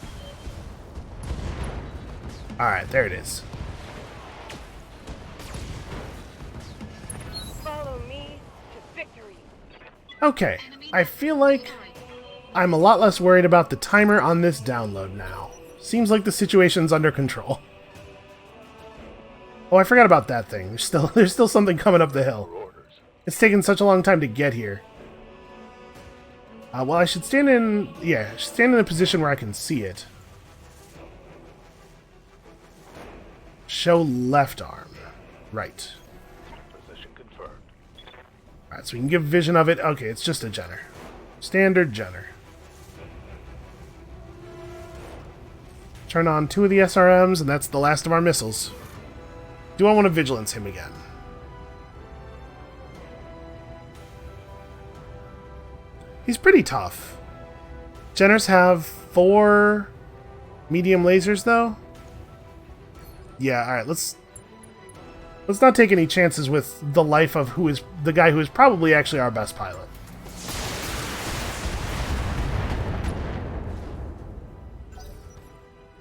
Alright, there it is. Follow me to victory. Okay, I feel like I'm a lot less worried about the timer on this download now. Seems like the situation's under control. Oh, I forgot about that thing. There's still something coming up the hill. It's taken such a long time to get here. Well, I should stand in... Yeah, I should stand in a position where I can see it. Show left arm. Right. Position confirmed. Alright, so we can give vision of it. Okay, it's just a Jenner. Standard Jenner. Turn on 2 of the SRMs, and that's the last of our missiles. Do I want to vigilance him again? He's pretty tough. Jenners have 4 medium lasers, though. Yeah, alright, let's not take any chances with the life of who is the guy who is probably actually our best pilot.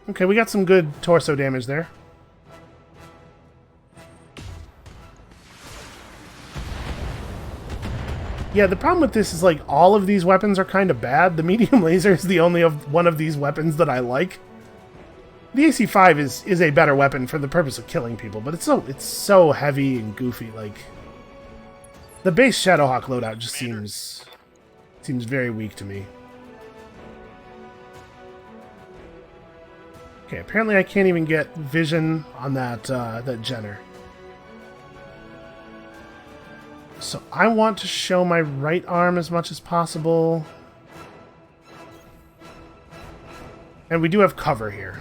Okay, we got some good torso damage there. Yeah, the problem with this is, like, all of these weapons are kind of bad. The medium laser is the only one of these weapons that I like. The AC-5 is a better weapon for the purpose of killing people, but it's so heavy and goofy. Like, the base Shadowhawk loadout just seems very weak to me. Okay, apparently I can't even get vision on that Jenner. So I want to show my right arm as much as possible. And we do have cover here.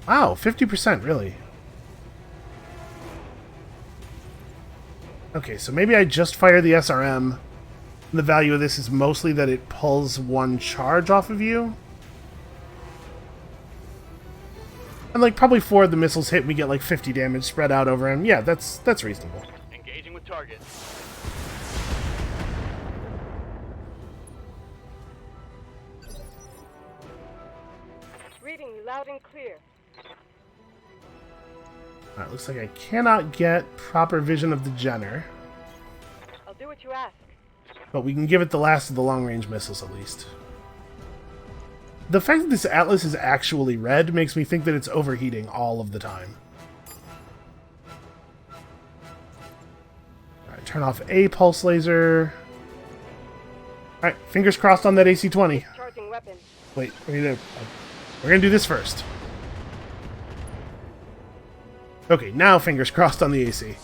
Wow, 50%, really. Okay, so maybe I just fire the SRM. The value of this is mostly that it pulls 1 charge off of you. And, like, probably 4 of the missiles hit, we get, like, 50 damage spread out over him. Yeah, that's reasonable. Engaging with target. Reading you loud and clear. Alright, looks like I cannot get proper vision of the Jenner. I'll do what you ask. But we can give it the last of the long-range missiles, at least. The fact that this Atlas is actually red makes me think that it's overheating all of the time. Alright, turn off a pulse laser. Alright, fingers crossed on that AC-20. Charging weapon. Wait, we're gonna do this first. Okay, now fingers crossed on the AC.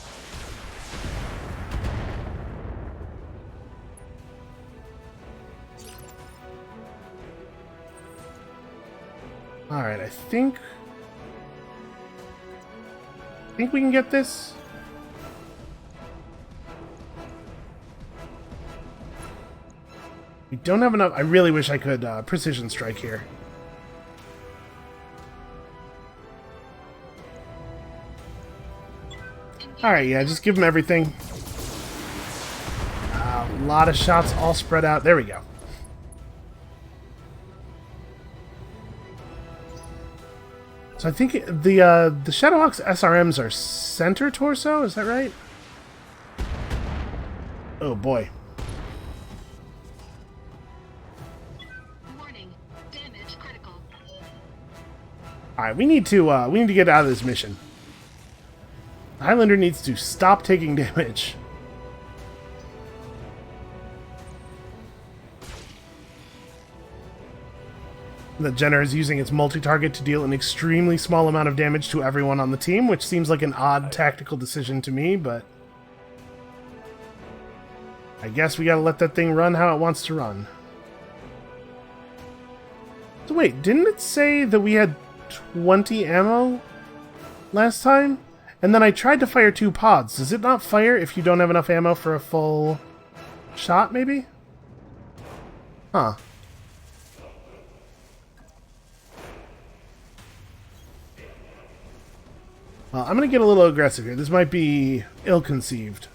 Alright, I think we can get this. We don't have enough. I really wish I could precision strike here. Alright, yeah, just give him everything. A lot of shots all spread out. There we go. So I think the Shadowhawk's SRMs are center torso, is that right? Oh boy. Warning. Damage critical. Alright, we need to get out of this mission. Highlander needs to stop taking damage. The Jenner is using its multi-target to deal an extremely small amount of damage to everyone on the team, which seems like an odd tactical decision to me, but I guess we gotta let that thing run how it wants to run. So wait, didn't it say that we had 20 ammo last time? And then I tried to fire 2 pods. Does it not fire if you don't have enough ammo for a full shot, maybe? Huh. Well, I'm going to get a little aggressive here. This might be ill-conceived.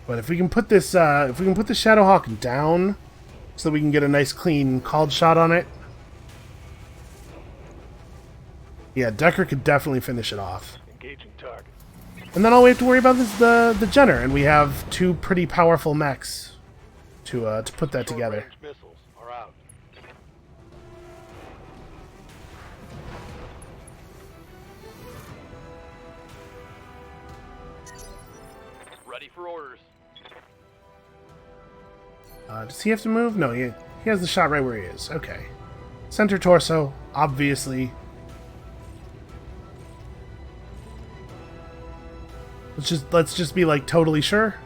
But if we can put this, if we can put the Shadowhawk down, so that we can get a nice, clean, called shot on it. Yeah, Decker could definitely finish it off. Engaging target. And then all we have to worry about is the Jenner, and we have 2 pretty powerful mechs to put that together. Short-range missiles are out. Ready for orders. Does he have to move? No, he has the shot right where he is. Okay. Center torso, obviously. Let's just be like totally sure.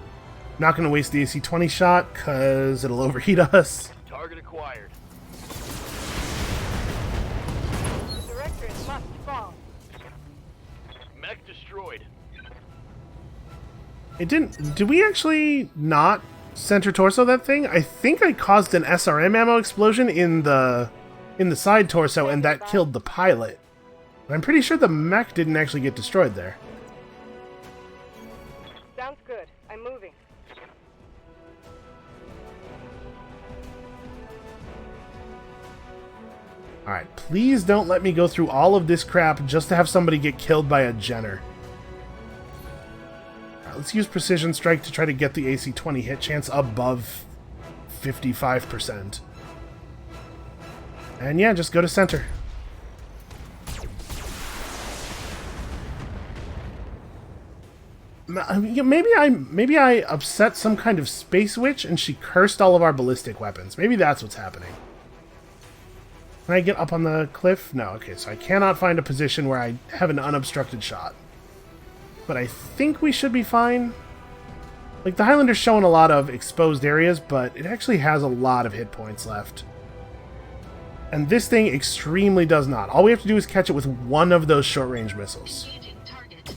I'm not going to waste the AC-20 shot because it'll overheat us. Target acquired. The directorate must fall. Mech destroyed. It didn't. Did we actually not center torso that thing? I think I caused an SRM ammo explosion in the side torso, and that killed the pilot. But I'm pretty sure the mech didn't actually get destroyed there. Sounds good. I'm moving. Alright, please don't let me go through all of this crap just to have somebody get killed by a Jenner. Alright, let's use Precision Strike to try to get the AC-20 hit chance above 55%. And yeah, just go to center. Maybe I upset some kind of space witch and she cursed all of our ballistic weapons. Maybe that's what's happening. Can I get up on the cliff? No, okay, so I cannot find a position where I have an unobstructed shot. But I think we should be fine. Like, the Highlander's showing a lot of exposed areas, but it actually has a lot of hit points left. And this thing extremely does not. All we have to do is catch it with one of those short-range missiles. Engaging target.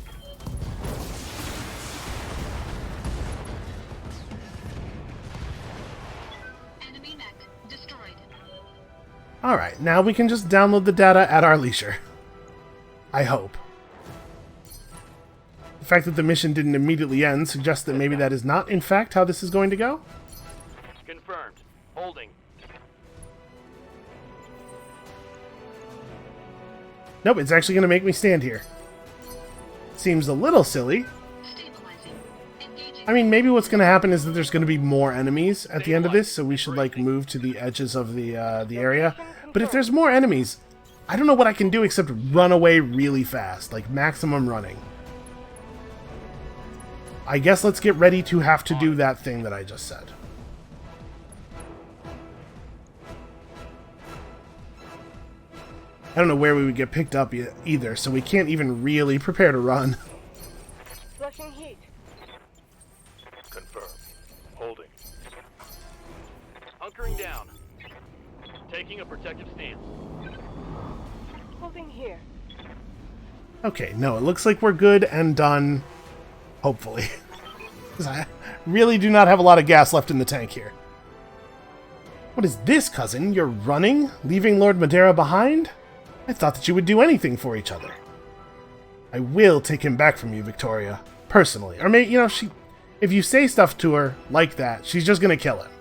Enemy mech destroyed. Alright, now we can just download the data at our leisure. I hope. The fact that the mission didn't immediately end suggests that maybe that is not, in fact, how this is going to go. Confirmed. Holding. Nope, it's actually going to make me stand here. Seems a little silly. Stabilizing. Engaging. I mean, maybe what's going to happen is that there's going to be more enemies at the end of this, so we should, like, move to the edges of the area. But if there's more enemies, I don't know what I can do except run away really fast, like maximum running. I guess let's get ready to have to do that thing that I just said. I don't know where we would get picked up either, so we can't even really prepare to run. Flushing heat. Confirmed. Holding. Hunkering down. Taking a protective stance. Holding here. Okay, no, it looks like we're good and done. Hopefully. Because I really do not have a lot of gas left in the tank here. What is this, cousin? You're running? Leaving Lord Madeira behind? I thought that you would do anything for each other. I will take him back from you, Victoria. Personally. Or maybe, you know, if you say stuff to her like that, she's just gonna kill him.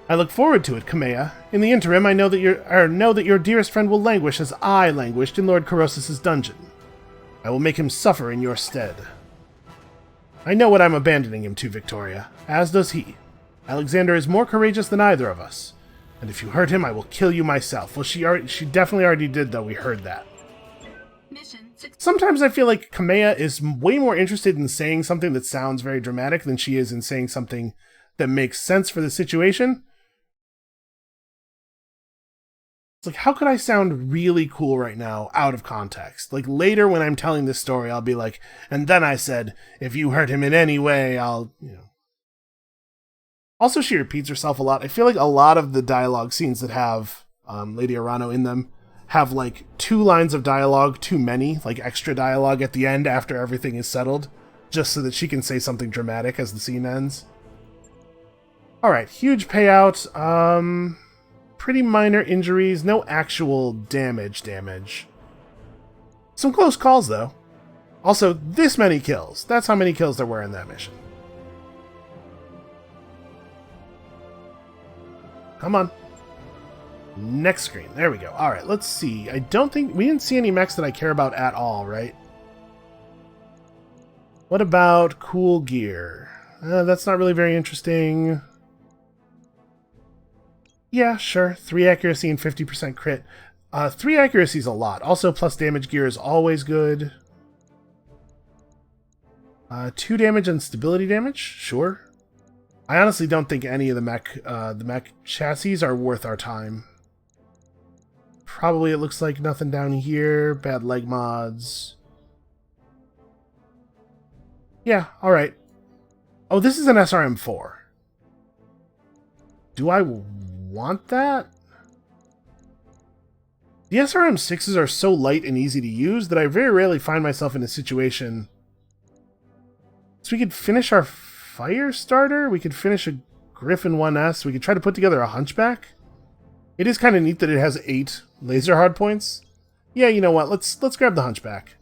I look forward to it, Kamea. In the interim, I know that your dearest friend will languish as I languished in Lord Corossus' dungeon. I will make him suffer in your stead. I know what I'm abandoning him to, Victoria, as does he. Alexander is more courageous than either of us, and if you hurt him, I will kill you myself. Well, she definitely already did, though. We heard that. Mission Sometimes I feel like Kamea is way more interested in saying something that sounds very dramatic than she is in saying something that makes sense for the situation. It's like, how could I sound really cool right now out of context? Like, later when I'm telling this story, I'll be like, and then I said, if you hurt him in any way, I'll, you know. Also, she repeats herself a lot. I feel like a lot of the dialogue scenes that have Lady Arano in them have, like, 2 lines of dialogue too many, like extra dialogue at the end after everything is settled, just so that she can say something dramatic as the scene ends. Alright, huge payout. Pretty minor injuries, no actual damage. Some close calls, though. Also, this many kills. That's how many kills there were in that mission. Come on. Next screen. There we go. Alright, let's see. I don't think... We didn't see any mechs that I care about at all, right? What about cool gear? That's not really very interesting. Yeah, sure. 3 accuracy and 50% crit. 3 accuracy is a lot. Also, plus damage gear is always good. 2 damage and stability damage? Sure. I honestly don't think any of the mech chassis are worth our time. Probably it looks like nothing down here. Bad leg mods. Yeah, alright. Oh, this is an SRM-4. Do I want that? The SRM-6s are so light and easy to use that I very rarely find myself in a situation... So we could finish our fire starter? We could finish a Griffin 1S? We could try to put together a Hunchback? It is kind of neat that it has 8 laser hardpoints. Yeah, you know what? Let's grab the Hunchback.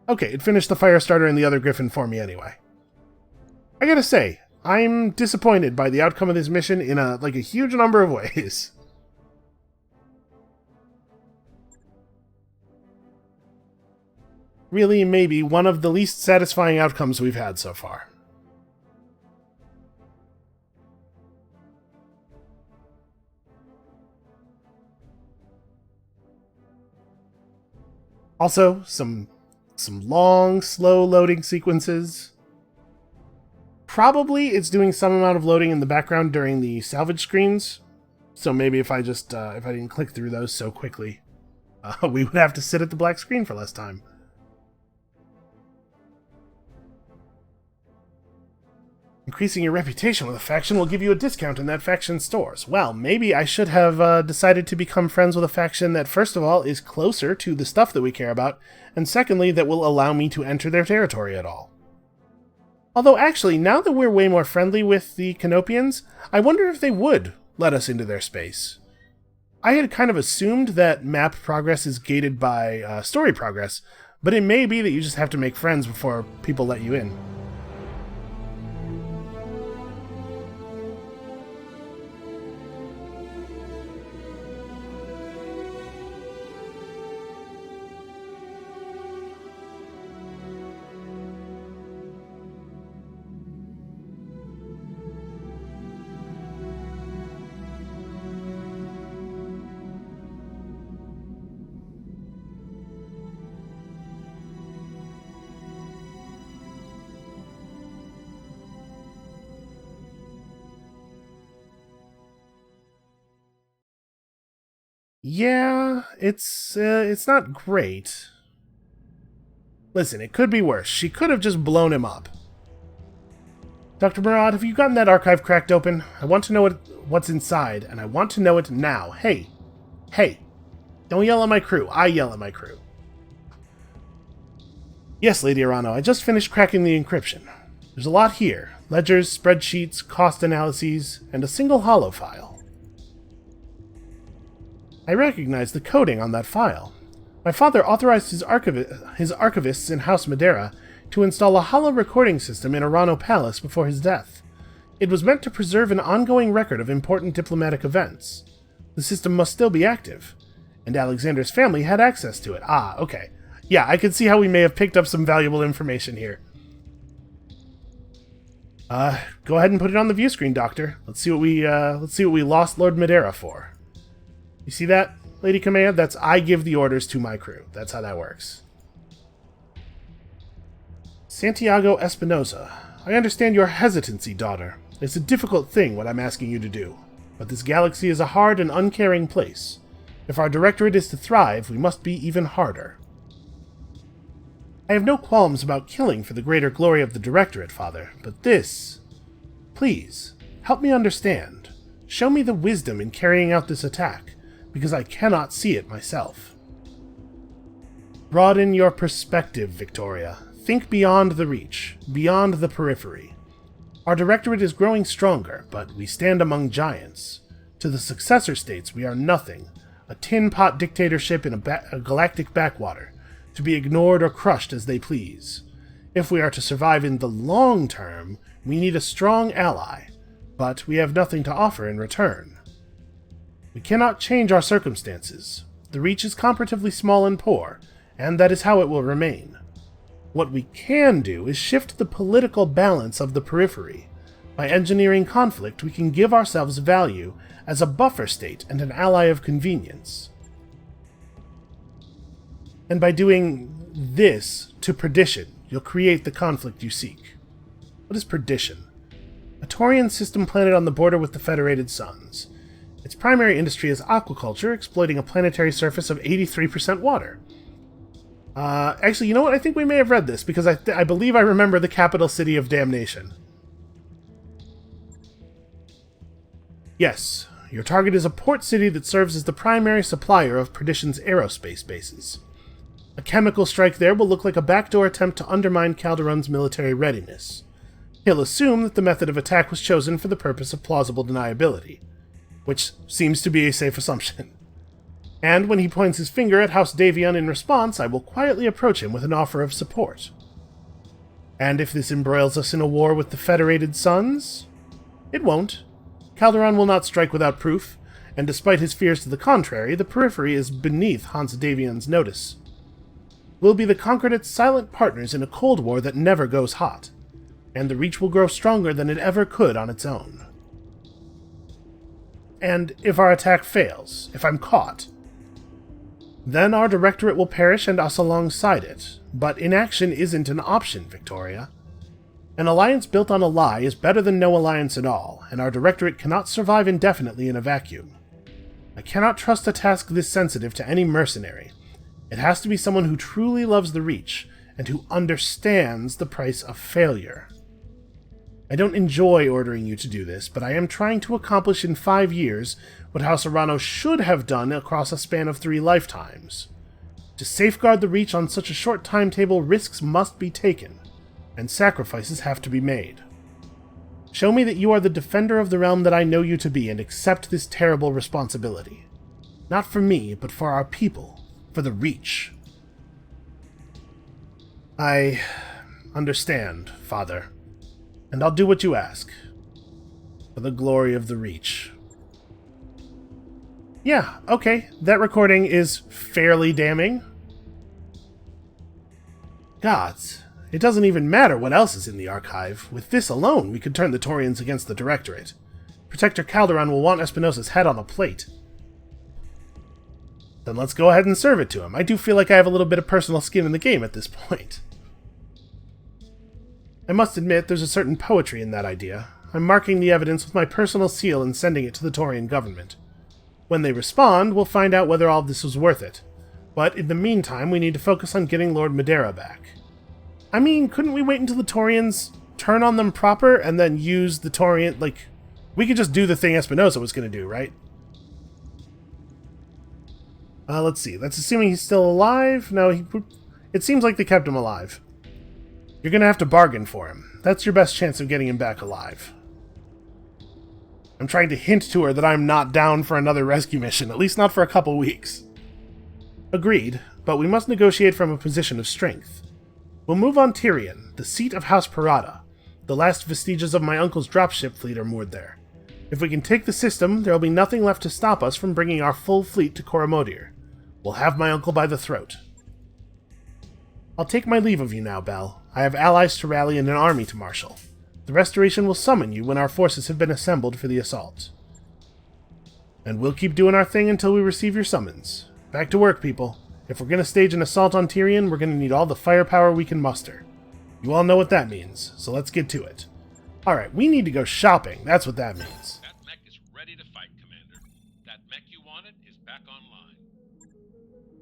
Okay, it finished the fire starter and the other Griffin for me anyway. I gotta say, I'm disappointed by the outcome of this mission in a huge number of ways. Really, maybe one of the least satisfying outcomes we've had so far. Also, some long, slow loading sequences. Probably it's doing some amount of loading in the background during the salvage screens. So maybe if I just, if I didn't click through those so quickly, we would have to sit at the black screen for less time. Increasing your reputation with a faction will give you a discount in that faction's stores. Well, maybe I should have decided to become friends with a faction that, first of all, is closer to the stuff that we care about, and secondly, that will allow me to enter their territory at all. Although, actually, now that we're way more friendly with the Canopians, I wonder if they would let us into their space. I had kind of assumed that map progress is gated by story progress, but it may be that you just have to make friends before people let you in. Yeah, it's not great. Listen, it could be worse. She could have just blown him up. Dr. Murad, have you gotten that archive cracked open? I want to know what's inside, and I want to know it now. Hey! Don't yell at my crew. I yell at my crew. Yes, Lady Arano, I just finished cracking the encryption. There's a lot here. Ledgers, spreadsheets, cost analyses, and a single holo file. I recognize the coding on that file. My father authorized his archivists in House Madeira to install a holo recording system in Arano Palace before his death. It was meant to preserve an ongoing record of important diplomatic events. The system must still be active, and Alexander's family had access to it. Ah, okay. Yeah, I can see how we may have picked up some valuable information here. Go ahead and put it on the view screen, Doctor. Let's see what we lost Lord Madeira for. You see that, Lady Kamea? That's I give the orders to my crew. That's how that works. Santiago Espinosa. I understand your hesitancy, daughter. It's a difficult thing what I'm asking you to do, but this galaxy is a hard and uncaring place. If our directorate is to thrive, we must be even harder. I have no qualms about killing for the greater glory of the directorate, Father, but this... Please, help me understand. Show me the wisdom in carrying out this attack, because I cannot see it myself. Broaden your perspective, Victoria. Think beyond the reach, beyond the periphery. Our directorate is growing stronger, but we stand among giants. To the successor states, we are nothing, a tin-pot dictatorship in a galactic backwater, to be ignored or crushed as they please. If we are to survive in the long term, we need a strong ally, but we have nothing to offer in return. We cannot change our circumstances. The Reach is comparatively small and poor, and that is how it will remain. What we can do is shift the political balance of the periphery. By engineering conflict, we can give ourselves value as a buffer state and an ally of convenience. And by doing this to perdition, you'll create the conflict you seek. What is perdition? A Taurian system planet on the border with the Federated Suns. Its primary industry is aquaculture, exploiting a planetary surface of 83% water. Actually, you know what? I think we may have read this, because I believe I remember the capital city of damnation. Yes, your target is a port city that serves as the primary supplier of Perdition's aerospace bases. A chemical strike there will look like a backdoor attempt to undermine Calderon's military readiness. He'll assume that the method of attack was chosen for the purpose of plausible deniability, which seems to be a safe assumption. And when he points his finger at House Davion in response, I will quietly approach him with an offer of support. And if this embroils us in a war with the Federated Suns? It won't. Calderon will not strike without proof, and despite his fears to the contrary, the periphery is beneath Hans Davion's notice. We'll be the Concordate's silent partners in a Cold War that never goes hot, and the Reach will grow stronger than it ever could on its own. And if our attack fails, if I'm caught, then our directorate will perish and us alongside it. But inaction isn't an option, Victoria. An alliance built on a lie is better than no alliance at all, and our directorate cannot survive indefinitely in a vacuum. I cannot trust a task this sensitive to any mercenary. It has to be someone who truly loves the Reach, and who understands the price of failure. I don't enjoy ordering you to do this, but I am trying to accomplish in 5 years what House Arano should have done across a span of 3 lifetimes. To safeguard the Reach on such a short timetable, risks must be taken, and sacrifices have to be made. Show me that you are the defender of the realm that I know you to be, and accept this terrible responsibility. Not for me, but for our people, for the Reach. I understand, Father. And I'll do what you ask. For the glory of the Reach. Yeah, okay. That recording is fairly damning. Gods, it doesn't even matter what else is in the archive. With this alone, we could turn the Taurians against the Directorate. Protector Calderon will want Espinosa's head on a plate. Then let's go ahead and serve it to him. I do feel like I have a little bit of personal skin in the game at this point. I must admit, there's a certain poetry in that idea. I'm marking the evidence with my personal seal and sending it to the Taurian government. When they respond, we'll find out whether all of this was worth it. But in the meantime, we need to focus on getting Lord Madeira back. I mean, couldn't we wait until the Taurians turn on them proper and then use the Taurian... Like, we could just do the thing Espinosa was going to do, right? Let's see. That's assuming he's still alive? No, it seems like they kept him alive. You're going to have to bargain for him. That's your best chance of getting him back alive. I'm trying to hint to her that I'm not down for another rescue mission, at least not for a couple weeks. Agreed, but we must negotiate from a position of strength. We'll move on Tyrion, the seat of House Parada. The last vestiges of my uncle's dropship fleet are moored there. If we can take the system, there will be nothing left to stop us from bringing our full fleet to Coromodir. We'll have my uncle by the throat. I'll take my leave of you now, Belle. I have allies to rally and an army to marshal. The Restoration will summon you when our forces have been assembled for the assault. And we'll keep doing our thing until we receive your summons. Back to work, people. If we're going to stage an assault on Tyrion, we're going to need all the firepower we can muster. You all know what that means, so let's get to it. Alright, we need to go shopping. That's what that means. That mech is ready to fight, Commander. That mech you wanted is back online.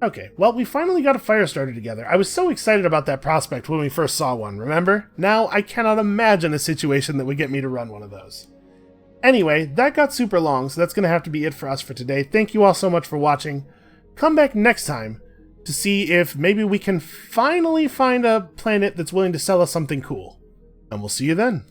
Okay, well, we finally got a fire starter together. I was so excited about that prospect when we first saw one, remember? Now I cannot imagine a situation that would get me to run one of those. Anyway, that got super long, so that's going to have to be it for us for today. Thank you all so much for watching. Come back next time to see if maybe we can finally find a planet that's willing to sell us something cool. And we'll see you then.